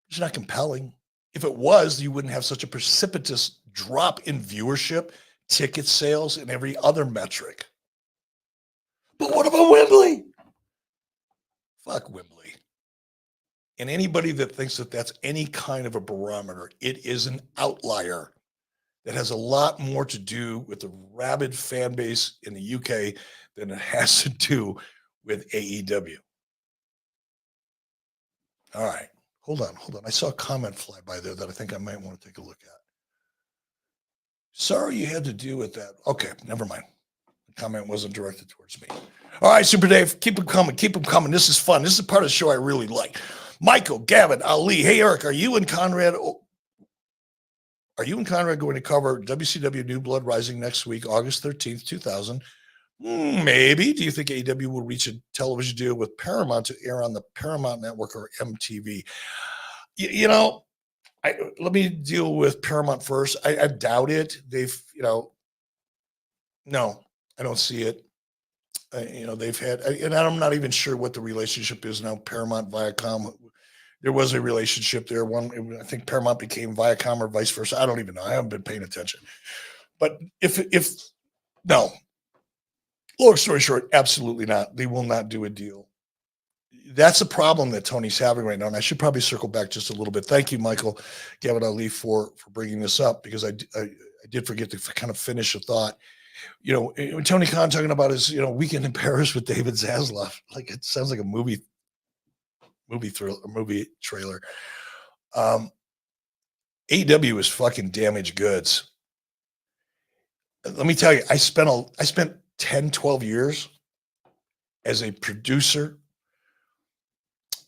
It's not compelling. If it was, you wouldn't have such a precipitous drop in viewership, ticket sales, and every other metric. But what about Wembley? Fuck Wembley. And anybody that thinks that that's any kind of a barometer, it is an outlier that has a lot more to do with the rabid fan base in the UK than it has to do with AEW. All right. Hold on. I saw a comment fly by there that I think I might want to take a look at. Sorry you had to deal with that. Okay, never mind. The comment wasn't directed towards me. All right, Super Dave, keep them coming. Keep them coming. This is fun. This is a part of the show I really like. Michael, Gavin, Ali. Hey, Eric, are you and Conrad going to cover WCW New Blood Rising next week, August 13th, 2000? Maybe. Do you think AEW will reach a television deal with Paramount to air on the Paramount Network or MTV? Let me deal with Paramount first. I doubt it. No, I don't see it. They've had, and I'm not even sure what the relationship is now. Paramount, Viacom, there was a relationship there. I think Paramount became Viacom or vice versa. I don't even know. I haven't been paying attention. But no, long story short, absolutely not. They will not do a deal. That's a problem that Tony's having right now. And I should probably circle back just a little bit. Thank you, Michael Gavin Ali, for bringing this up, because I did forget to kind of finish a thought. When Tony Khan talking about his, weekend in Paris with David Zaslav, like it sounds like a movie trailer. AEW is fucking damaged goods. Let me tell you, I spent 10, 12 years as a producer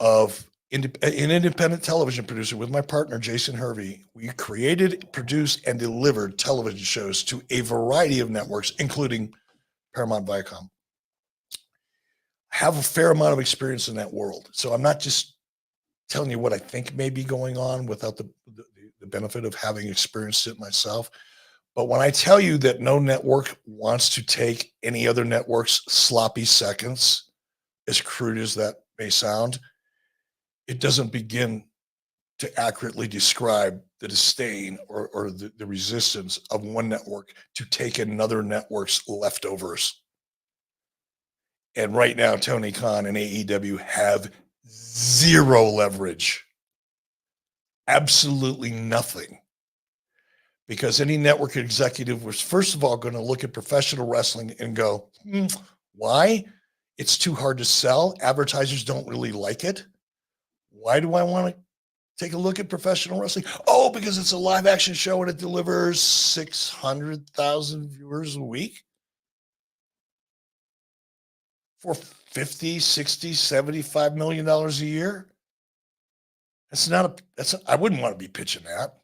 of an independent television producer with my partner, Jason Hervey. We created, produced, and delivered television shows to a variety of networks, including Paramount, Viacom. I have a fair amount of experience in that world. So I'm not just telling you what I think may be going on without the benefit of having experienced it myself. But when I tell you that no network wants to take any other network's sloppy seconds, as crude as that may sound, it doesn't begin to accurately describe the disdain or the resistance of one network to take another network's leftovers. And right now, Tony Khan and AEW have zero leverage. Absolutely nothing. Because any network executive was, first of all, going to look at professional wrestling and go, why? It's too hard to sell. Advertisers don't really like it. Why do I want to take a look at professional wrestling? Oh, because it's a live action show and it delivers 600,000 viewers a week for $50, $60, $75 million a year. I wouldn't want to be pitching that.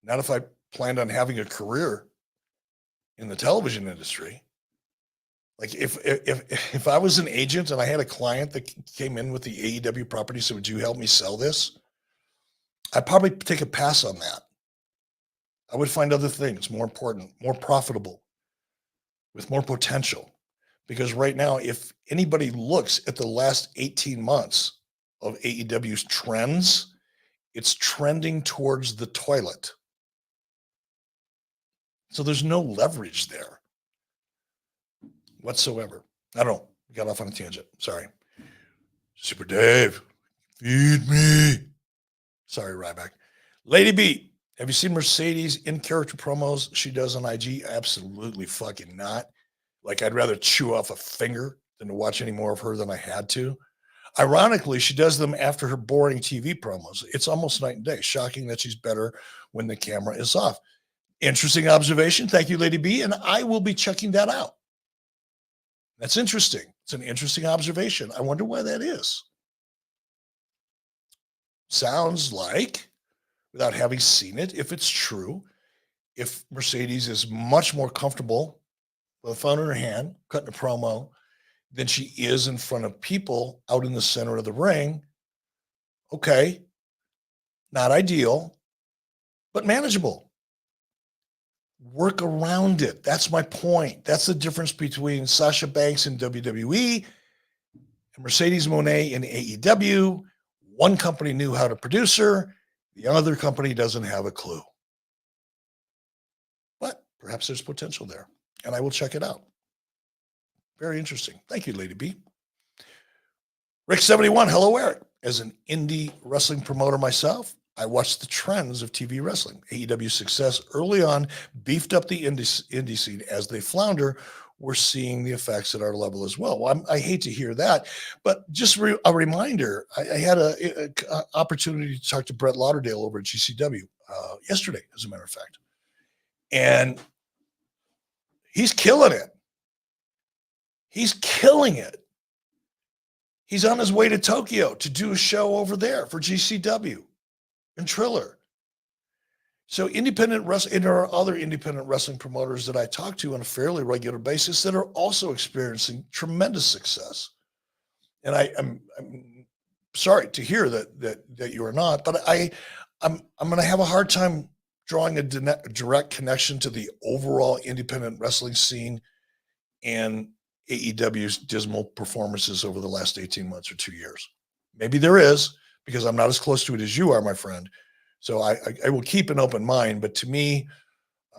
Not if I planned on having a career in the television industry. Like if I was an agent and I had a client that came in with the AEW property, so would you help me sell this? I'd probably take a pass on that. I would find other things more important, more profitable, with more potential. Because right now, if anybody looks at the last 18 months of AEW's trends, it's trending towards the toilet. So there's no leverage there whatsoever. I don't know. We got off on a tangent. Sorry. Super Dave, feed me. Sorry, Ryback. Lady B, have you seen Mercedes in character promos she does on IG? Absolutely fucking not. Like, I'd rather chew off a finger than to watch any more of her than I had to. Ironically, she does them after her boring TV promos. It's almost night and day. Shocking that she's better when the camera is off. Interesting observation. Thank you, Lady B. And I will be checking that out. That's interesting. It's an interesting observation. I wonder why that is. Sounds like, without having seen it, if it's true, if Mercedes is much more comfortable with a phone in her hand, cutting a promo, than she is in front of people out in the center of the ring. Okay. Not ideal, but manageable. Work around it. That's my point. That's the difference between Sasha Banks in WWE and Mercedes Mone in AEW. One company knew how to produce her. The other company doesn't have a clue. But perhaps there's potential there, and I will check it out. Very interesting. Thank you, Lady B. Rick71, hello, Eric. As an indie wrestling promoter myself, I watched the trends of TV wrestling. AEW's success early on beefed up the indie scene. As they flounder, we're seeing the effects at our level as well. I hate to hear that, but just a reminder, I had an opportunity to talk to Brett Lauderdale over at GCW yesterday, as a matter of fact. And he's killing it. He's killing it. He's on his way to Tokyo to do a show over there for GCW and Triller. So independent wrestling, and there are other independent wrestling promoters that I talk to on a fairly regular basis that are also experiencing tremendous success. And I'm sorry to hear that you are not, but I'm going to have a hard time drawing a direct connection to the overall independent wrestling scene and AEW's dismal performances over the last 18 months or 2 years. Maybe there is, because I'm not as close to it as you are, my friend. So I will keep an open mind. But to me,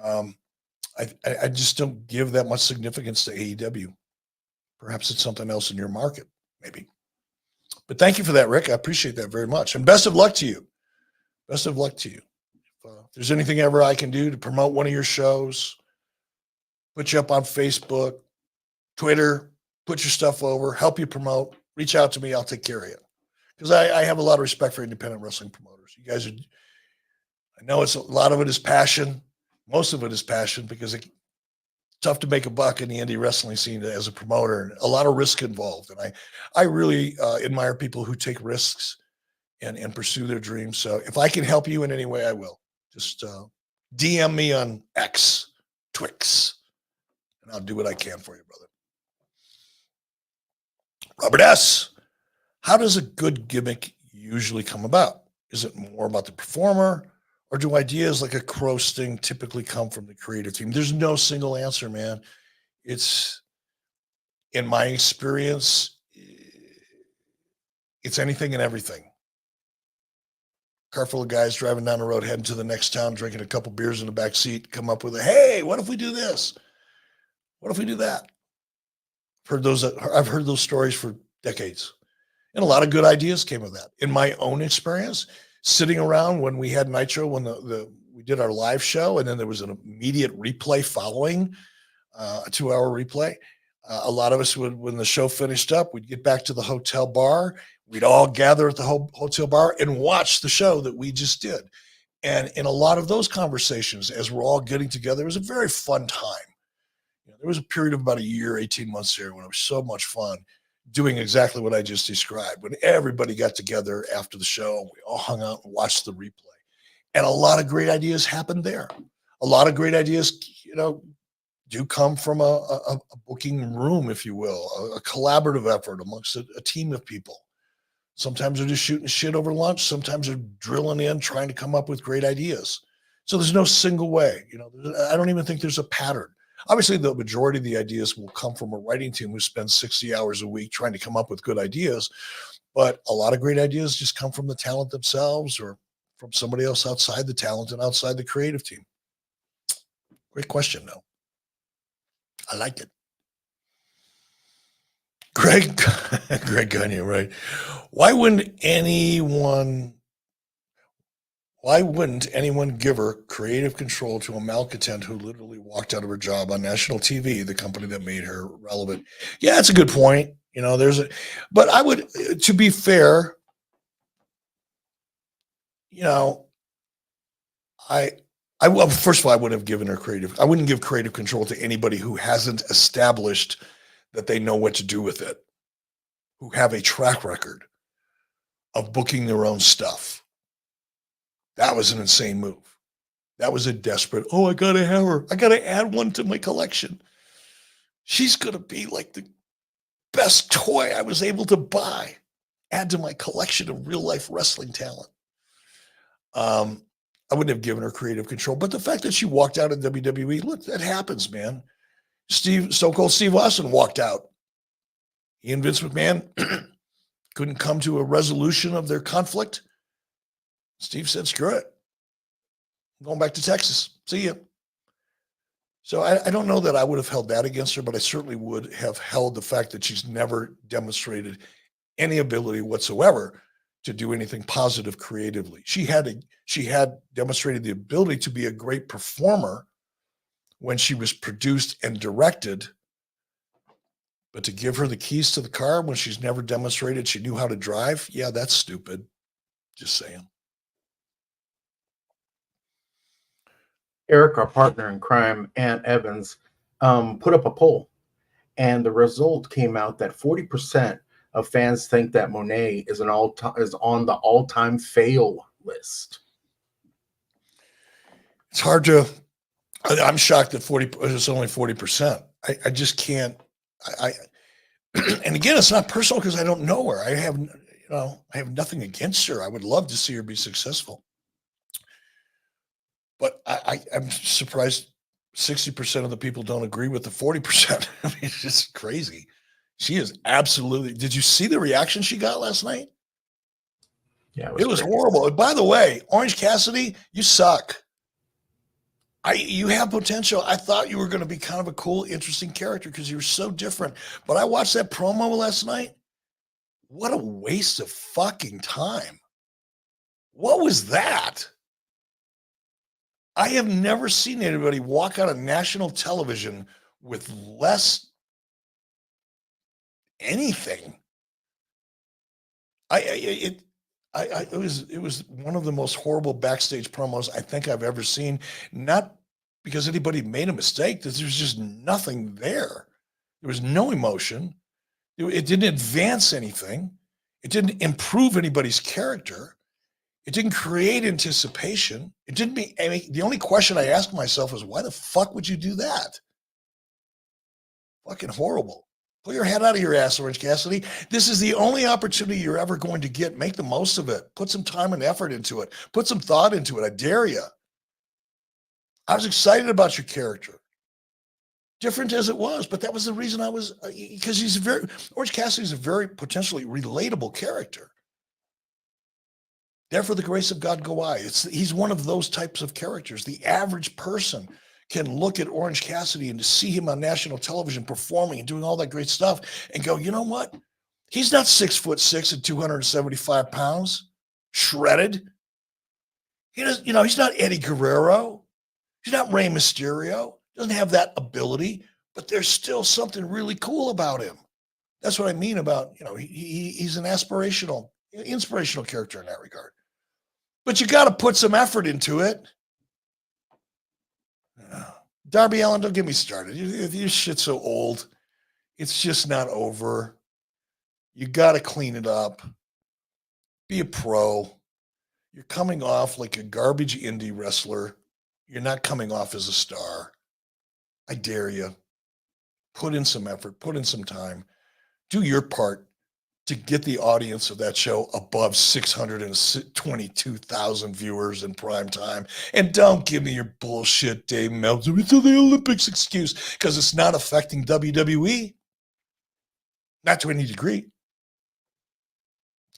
I just don't give that much significance to AEW. Perhaps it's something else in your market, maybe. But thank you for that, Rick. I appreciate that very much. And best of luck to you. Best of luck to you. If there's anything ever I can do to promote one of your shows, put you up on Facebook, Twitter, put your stuff over, help you promote, reach out to me. I'll take care of you. Because I have a lot of respect for independent wrestling promoters. You guys are, I know it's a lot of it is passion. Most of it is passion, because it's tough to make a buck in the indie wrestling scene as a promoter, and a lot of risk involved. And I really admire people who take risks and pursue their dreams. So if I can help you in any way, I will. Just DM me on X, Twix, and I'll do what I can for you, brother. Robert S. How does a good gimmick usually come about? Is it more about the performer, or do ideas like a crow sting typically come from the creative team? There's no single answer, man. It's, in my experience, it's anything and everything. Car full of guys driving down the road, heading to the next town, drinking a couple beers in the back seat, come up with a, hey, what if we do this? What if we do that? I've heard those stories for decades. And a lot of good ideas came of that. In my own experience, sitting around when we had Nitro, when we did our live show, and then there was an immediate replay following, a 2-hour replay. A lot of us would, when the show finished up, we'd get back to the hotel bar. We'd all gather at the hotel bar and watch the show that we just did. And in a lot of those conversations, as we're all getting together, it was a very fun time. There was a period of about a year, 18 months there when it was so much fun doing exactly what I just described, when everybody got together after the show, we all hung out and watched the replay. And a lot of great ideas happened there. A lot of great ideas, do come from a booking room, if you will, a collaborative effort amongst a team of people. Sometimes they're just shooting shit over lunch. Sometimes they're drilling in, trying to come up with great ideas. So there's no single way. I don't even think there's a pattern. Obviously, the majority of the ideas will come from a writing team who spends 60 hours a week trying to come up with good ideas. But a lot of great ideas just come from the talent themselves, or from somebody else outside the talent and outside the creative team. Great question, though. I liked it. Greg Gagne, right? Why wouldn't anyone give her creative control to a malcontent who literally walked out of her job on national TV, the company that made her relevant? Yeah, that's a good point. But I would, to be fair, first of all, I wouldn't have given her I wouldn't give creative control to anybody who hasn't established that they know what to do with it, who have a track record of booking their own stuff. That was an insane move. That was a desperate, I got to have her. I got to add one to my collection. She's going to be like the best toy I was able to buy, add to my collection of real life wrestling talent. I wouldn't have given her creative control, but the fact that she walked out of WWE, look, that happens, man. Stone Cold Steve Austin walked out. He and Vince McMahon couldn't come to a resolution of their conflict. Steve said, screw it. I'm going back to Texas. See ya. So I don't know that I would have held that against her, but I certainly would have held the fact that she's never demonstrated any ability whatsoever to do anything positive creatively. She had demonstrated the ability to be a great performer when she was produced and directed, but to give her the keys to the car when she's never demonstrated she knew how to drive, yeah, that's stupid. Just saying. Eric, our partner in crime, Ant Evans, put up a poll, and the result came out that 40% of fans think that Mone is on the all-time fail list. It's hard to. I'm shocked that it's only 40%. I just can't. And again, it's not personal because I don't know her. I have nothing against her. I would love to see her be successful. But I'm surprised 60% of the people don't agree with the 40%. I mean, it's just crazy. She is absolutely. Did you see the reaction she got last night? Yeah, It was great. horrible. And by the way, Orange Cassidy, you suck. You have potential. I thought you were going to be kind of a cool, interesting character because you were so different. But I watched that promo last night. What a waste of fucking time. What was that? I have never seen anybody walk out of national television with less anything. It was one of the most horrible backstage promos I think I've ever seen. Not because anybody made a mistake. There's just nothing there. There was no emotion. It didn't advance anything. It didn't improve anybody's character. It didn't create anticipation. It didn't be. I mean, the only question I asked myself was, why the fuck would you do that? Fucking horrible. Pull your head out of your ass, Orange Cassidy. This is the only opportunity you're ever going to get. Make the most of it. Put some time and effort into it. Put some thought into it. I dare you. I was excited about your character. Different as it was, but that was the reason I was, because Orange Cassidy is a very potentially relatable character. Therefore, the grace of God go I. He's one of those types of characters. The average person can look at Orange Cassidy and to see him on national television performing and doing all that great stuff and go, you know what? He's not 6'6" and 275 pounds, shredded. He's not Eddie Guerrero. He's not Rey Mysterio. Doesn't have that ability, but there's still something really cool about him. That's what I mean about, he's an inspirational character in that regard. But you got to put some effort into it. Darby Allin, don't get me started. Your shit's so old. It's just not over. You got to clean it up. Be a pro. You're coming off like a garbage indie wrestler. You're not coming off as a star. I dare you. Put in some effort. Put in some time. Do your part to get the audience of that show above 622,000 viewers in prime time. And don't give me your bullshit Dave Meltzer. It's the Olympics excuse, because it's not affecting WWE. Not to any degree.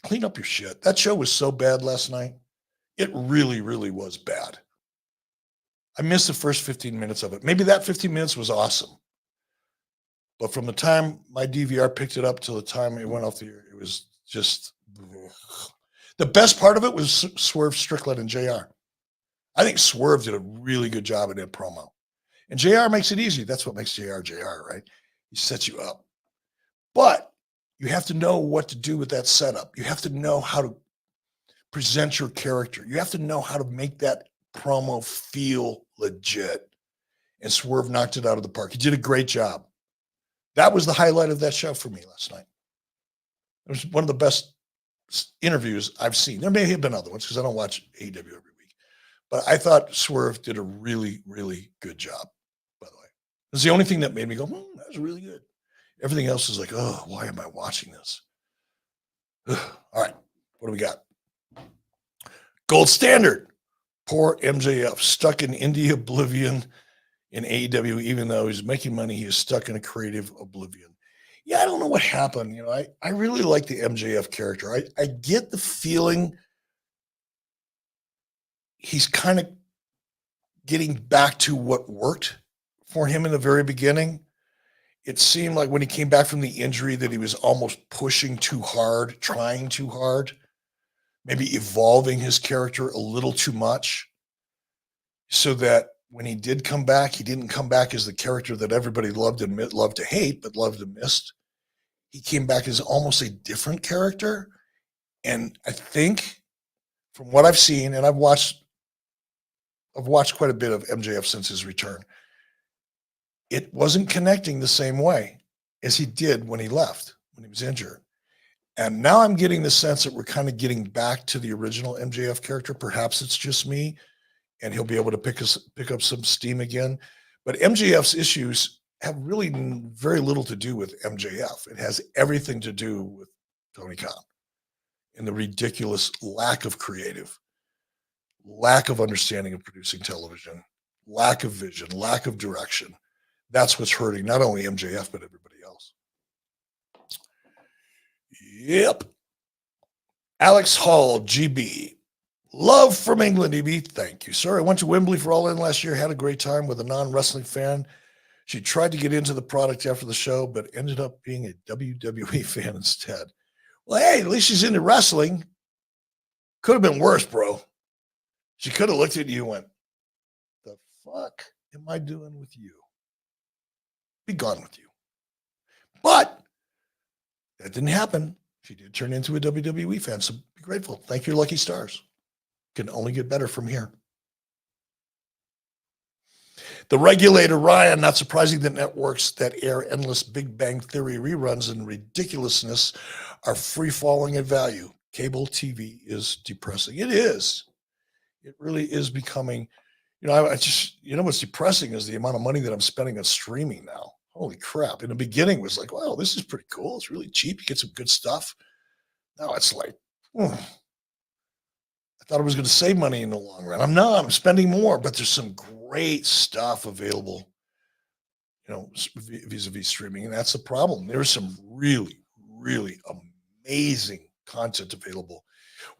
Clean up your shit. That show was so bad last night. It really, really was bad. I missed the first 15 minutes of it. Maybe that 15 minutes was awesome. But from the time my DVR picked it up till the time it went off the air, it was just the best part of it was Swerve Strickland and JR. I think Swerve did a really good job in that promo. And JR makes it easy. That's what makes JR, right? He sets you up. But you have to know what to do with that setup. You have to know how to present your character. You have to know how to make that promo feel legit. And Swerve knocked it out of the park. He did a great job. That was the highlight of that show for me last night. It was one of the best interviews I've seen. There may have been other ones because I don't watch AEW every week. But I thought Swerve did a really, really good job, by the way. It was the only thing that made me go, that was really good. Everything else is like, oh, why am I watching this? All right, what do we got? Gold standard. Poor MJF, stuck in indie oblivion in AEW, even though he's making money, he is stuck in a creative oblivion. Yeah, I don't know what happened. I really like the MJF character. I get the feeling he's kind of getting back to what worked for him in the very beginning. It seemed like when he came back from the injury that he was almost pushing too hard, trying too hard, maybe evolving his character a little too much, so that when he did come back, he didn't come back as the character that everybody loved to hate, but loved and missed. He came back as almost a different character. And I think from what I've seen, and I've watched quite a bit of MJF since his return, it wasn't connecting the same way as he did when he left, when he was injured. And now I'm getting the sense that we're kind of getting back to the original MJF character. Perhaps it's just me, and he'll be able to pick up some steam again. But MJF's issues have really very little to do with MJF. It has everything to do with Tony Khan and the ridiculous lack of creative, lack of understanding of producing television, lack of vision, lack of direction. That's what's hurting not only MJF, but everybody else. Yep. Alex Hall, GB. Love from England, EB. Thank you, sir. I went to Wembley for All In last year. Had a great time with a non-wrestling fan. She tried to get into the product after the show, but ended up being a WWE fan instead. Well, hey, at least she's into wrestling. Could have been worse, bro. She could have looked at you and went, the fuck am I doing with you? Be gone with you. But that didn't happen. She did turn into a WWE fan, so be grateful. Thank your lucky stars. Can only get better from here. The Regulator, Ryan, not surprising that networks that air endless Big Bang Theory reruns and ridiculousness are free-falling in value. Cable TV is depressing. It is. It really is becoming, I just, what's depressing is the amount of money that I'm spending on streaming now. Holy crap. In the beginning it was like, wow, this is pretty cool. It's really cheap. You get some good stuff. Now it's like, I thought I was going to save money in the long run. I'm not. I'm spending more, but there's some great stuff available, vis-a-vis streaming. And that's the problem. There's some really, really amazing content available.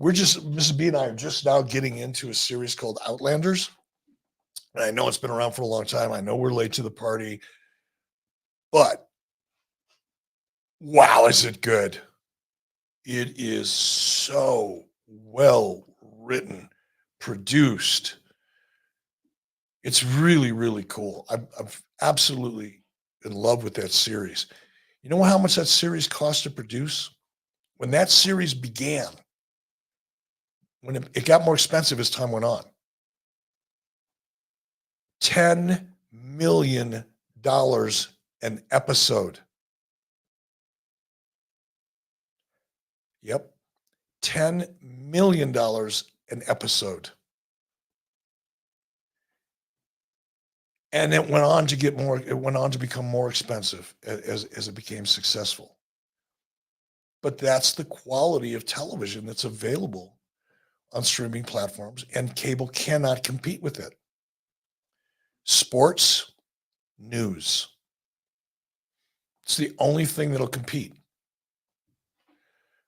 Mrs. B and I are just now getting into a series called Outlanders. And I know it's been around for a long time. I know we're late to the party, but wow, is it good? It is so well written, produced. It's really, really cool. I'm absolutely in love with that series. You know how much that series cost to produce? When that series began, when it got more expensive as time went on, $10 million an episode. Yep. $10 million an episode. And it went on to become more expensive as it became successful. But that's the quality of television that's available on streaming platforms, and cable cannot compete with it. Sports, news. It's the only thing that'll compete.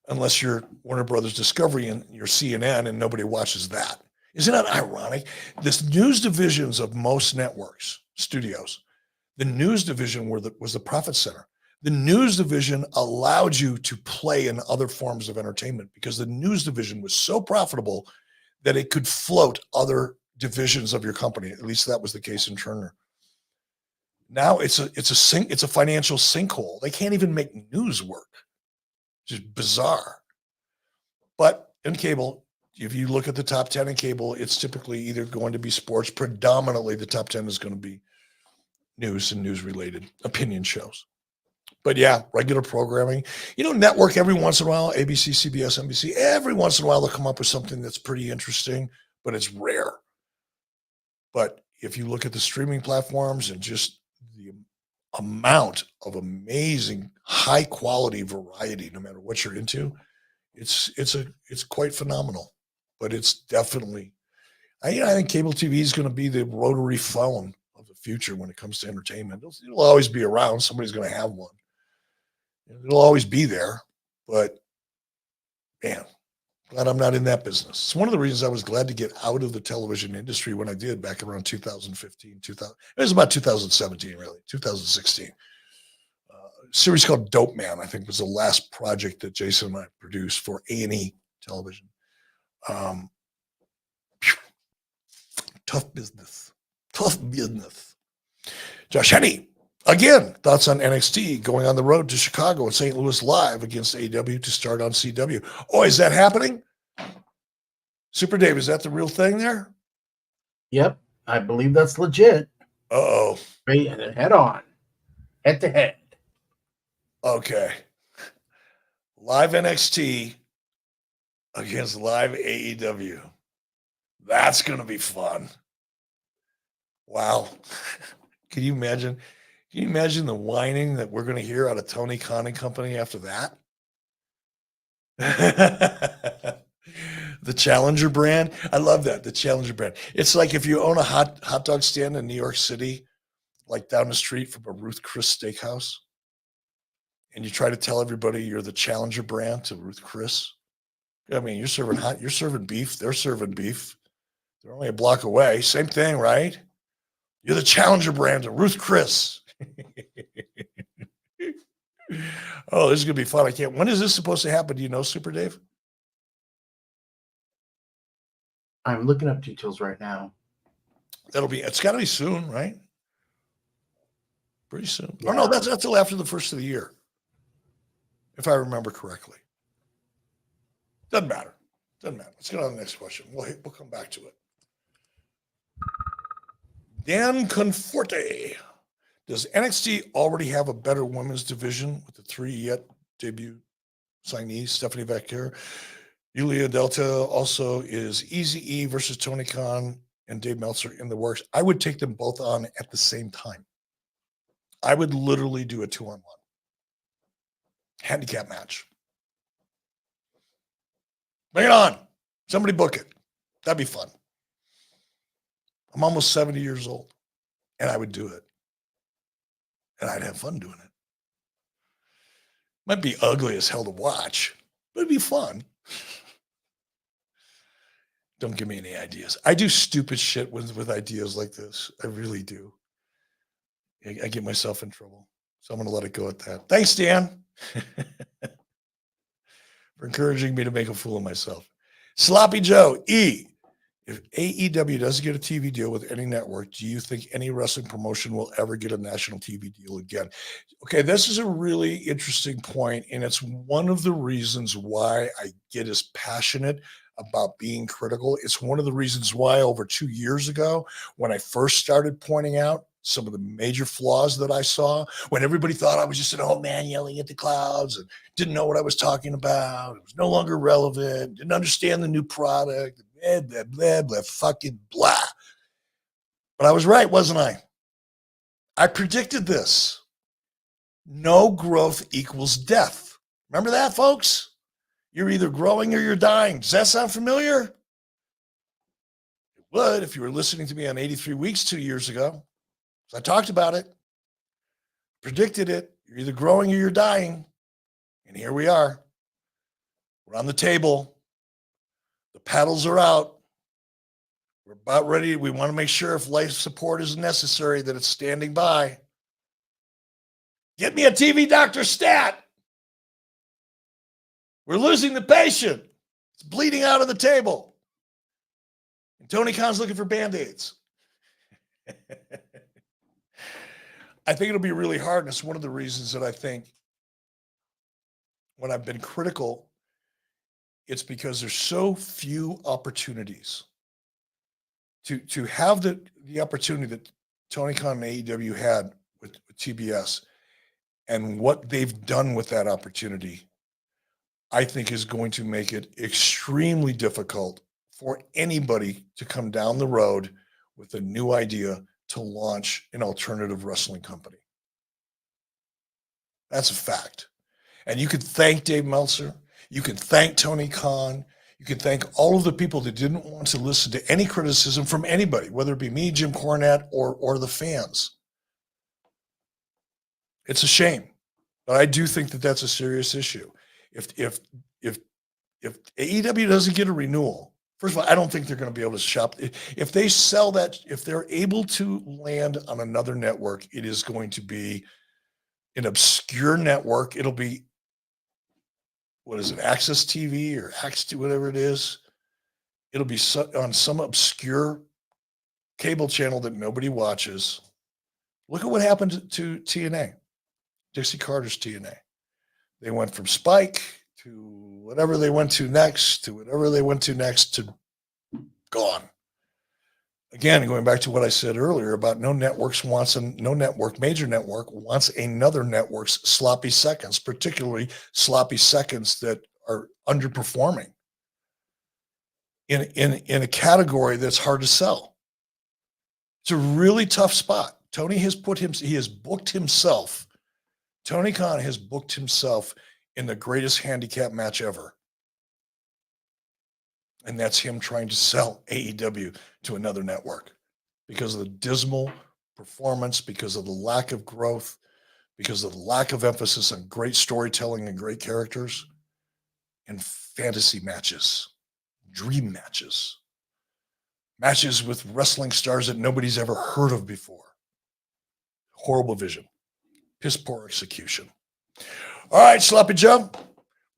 Unless you're Warner Brothers Discovery and you're CNN and nobody watches that. Isn't that ironic? This news divisions of most networks, studios, the news division was the profit center. The news division allowed you to play in other forms of entertainment because the news division was so profitable that it could float other divisions of your company. At least that was the case in Turner. Now it's a financial sinkhole. They can't even make news work. Just bizarre. But in cable, if you look at the top 10 in cable, it's typically either going to be sports. Predominantly, the top 10 is going to be news and news-related opinion shows. But yeah, regular programming. Network every once in a while, ABC, CBS, NBC, every once in a while they'll come up with something that's pretty interesting, but it's rare. But if you look at the streaming platforms and just the amount of amazing high quality variety, no matter what you're into, it's quite phenomenal. But it's definitely, I think cable TV is going to be the rotary phone of the future when it comes to entertainment. It'll always be around. Somebody's going to have one. It'll always be there, but man, glad I'm not in that business. It's one of the reasons I was glad to get out of the television industry when I did back around 2015, 2000. It was about 2017, really, 2016. A series called Dope Man, I think, was the last project that Jason and I produced for A&E television. Tough business. Josh Henney, again, thoughts on NXT going on the road to Chicago and St. Louis live against AEW to start on CW. Oh, is that happening? Super Dave, is that the real thing there? Yep, I believe that's legit. Uh-oh. Head on. Head to head. Okay. Live NXT against live AEW. That's going to be fun. Wow. Can you imagine? Can you imagine the whining that we're going to hear out of Tony Khan and company after that? The Challenger brand. I love that. The Challenger brand. It's like if you own a hot dog stand in New York City, like down the street from a Ruth Chris Steakhouse, and you try to tell everybody you're the Challenger brand to Ruth Chris. I mean, you're serving hot, you're serving beef, they're serving beef. They're only a block away. Same thing, right? You're the challenger brand of Ruth Chris. Oh, this is gonna be fun. I can't. When is this supposed to happen? Do you know, Super Dave? I'm looking up details right now. It's got to be soon, right? Pretty soon. Yeah. Oh no, that's till after the first of the year, if I remember correctly. Doesn't matter. Let's get on to the next question. We'll come back to it. Dan Conforte. Does NXT already have a better women's division with the 3 yet debut signees, Stephanie Vaquer? Yulia Delta also is Eazy-E versus Tony Khan and Dave Meltzer in the works. I would take them both on at the same time. I would literally do a 2-on-1 handicap match. Bring it on. Somebody book it. That'd be fun. I'm almost 70 years old, and I would do it. And I'd have fun doing it. Might be ugly as hell to watch, but it'd be fun. Don't give me any ideas. I do stupid shit with ideas like this. I really do. I get myself in trouble. So I'm going to let it go at that. Thanks, Dan, for encouraging me to make a fool of myself. Sloppy Joe, E. If AEW doesn't get a TV deal with any network, do you think any wrestling promotion will ever get a national TV deal again? Okay, this is a really interesting point, and it's one of the reasons why I get as passionate about being critical. It's one of the reasons why over 2 years ago, when I first started pointing out some of the major flaws that I saw, when everybody thought I was just an old man yelling at the clouds and didn't know what I was talking about, it was no longer relevant, didn't understand the new product, blah, blah, blah, blah, fucking blah. But I was right, wasn't I? I predicted this. No growth equals death. Remember that, folks? You're either growing or you're dying. Does that sound familiar? It would if you were listening to me on 83 Weeks 2 years ago. So I talked about it, predicted it. You're either growing or you're dying. And here we are. We're on the table. The paddles are out. We're about ready. We want to make sure if life support is necessary that it's standing by. Get me a TV doctor stat. We're losing the patient. It's bleeding out of the table. And Tony Khan's looking for Band-Aids. I think it'll be really hard. And it's one of the reasons that I think when I've been critical, it's because there's so few opportunities to have the opportunity that Tony Khan and AEW had with TBS and what they've done with that opportunity, I think is going to make it extremely difficult for anybody to come down the road with a new idea to launch an alternative wrestling company. That's a fact. And you could thank Dave Meltzer. You can thank Tony Khan. You can thank all of the people that didn't want to listen to any criticism from anybody, whether it be me, Jim Cornette, or the fans. It's a shame, but I do think that that's a serious issue. If AEW doesn't get a renewal, first of all, I don't think they're going to be able to shop. If they sell that, if they're able to land on another network, it is going to be an obscure network. It'll be, what is it, Access TV or Access, whatever it is. It'll be on some obscure cable channel that nobody watches. Look at what happened to TNA, Dixie Carter's TNA. They went from Spike to whatever they went to next, to whatever they went to next, to gone. Again, going back to what I said earlier about no major network wants another network's sloppy seconds, particularly sloppy seconds that are underperforming in a category that's hard to sell. It's a really tough spot. Tony has booked himself. Tony Khan has booked himself in the greatest handicap match ever. And that's him trying to sell AEW to another network because of the dismal performance, because of the lack of growth, because of the lack of emphasis on great storytelling and great characters. and fantasy matches, dream matches, matches with wrestling stars that nobody's ever heard of before. Horrible vision, piss poor execution. All right, Sloppy Joe.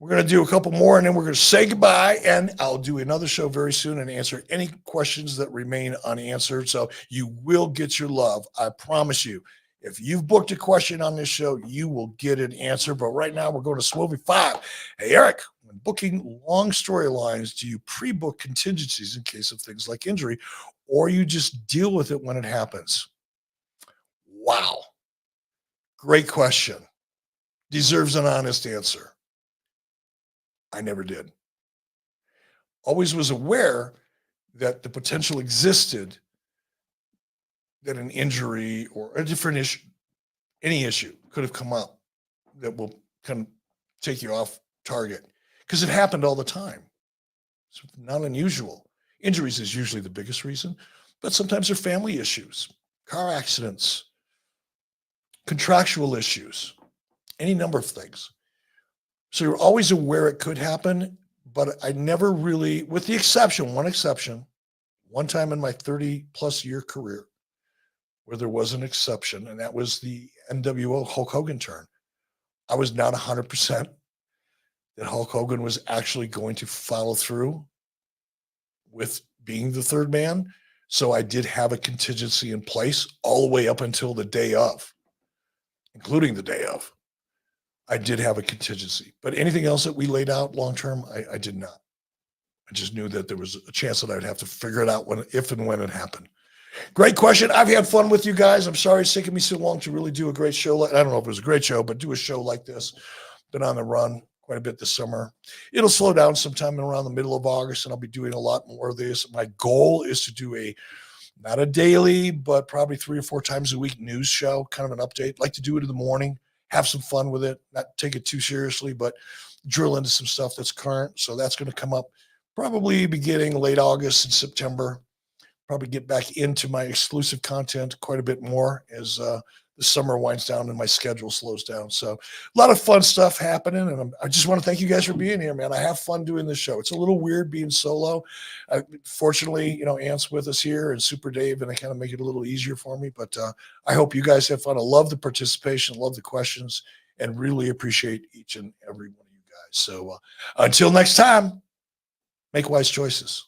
We're going to do a couple more, and then we're going to say goodbye, and I'll do another show very soon and answer any questions that remain unanswered. So you will get your love. I promise you. If you've booked a question on this show, you will get an answer. But right now, we're going to Swovey 5. Hey, Eric, when booking long storylines, do you pre-book contingencies in case of things like injury, or you just deal with it when it happens? Wow. Great question. Deserves an honest answer. I never did. Always was aware that the potential existed that an injury or a different issue, any issue could have come up that will kind of take you off target, because it happened all the time. It's not unusual. Injuries is usually the biggest reason, but sometimes they're family issues, car accidents, contractual issues, any number of things. So you're always aware it could happen, but I never really, with the exception, one time in my 30 plus year career where there was an exception, and that was the NWO Hulk Hogan turn. I was not 100% that Hulk Hogan was actually going to follow through with being the third man. So I did have a contingency in place all the way up until the day of, including the day of. I did have a contingency, but anything else that we laid out long-term, I did not. I just knew that there was a chance that I'd have to figure it out if and when it happened. Great question. I've had fun with you guys. I'm sorry it's taken me so long to really do a great show. I don't know if it was a great show, but do a show like this. Been on the run quite a bit this summer. It'll slow down sometime around the middle of August, and I'll be doing a lot more of this. My goal is to do not a daily, but probably 3 or 4 times a week news show, kind of an update. Like to do it in the morning, have some fun with it, not take it too seriously, but drill into some stuff that's current. So that's going to come up probably beginning late August and September. Probably get back into my exclusive content quite a bit more as the summer winds down and my schedule slows down. So a lot of fun stuff happening. And I just want to thank you guys for being here, man. I have fun doing this show. It's a little weird being solo. Fortunately, Ant's with us here and Super Dave, and they kind of make it a little easier for me. But I hope you guys have fun. I love the participation, love the questions, and really appreciate each and every one of you guys. So until next time, make wise choices.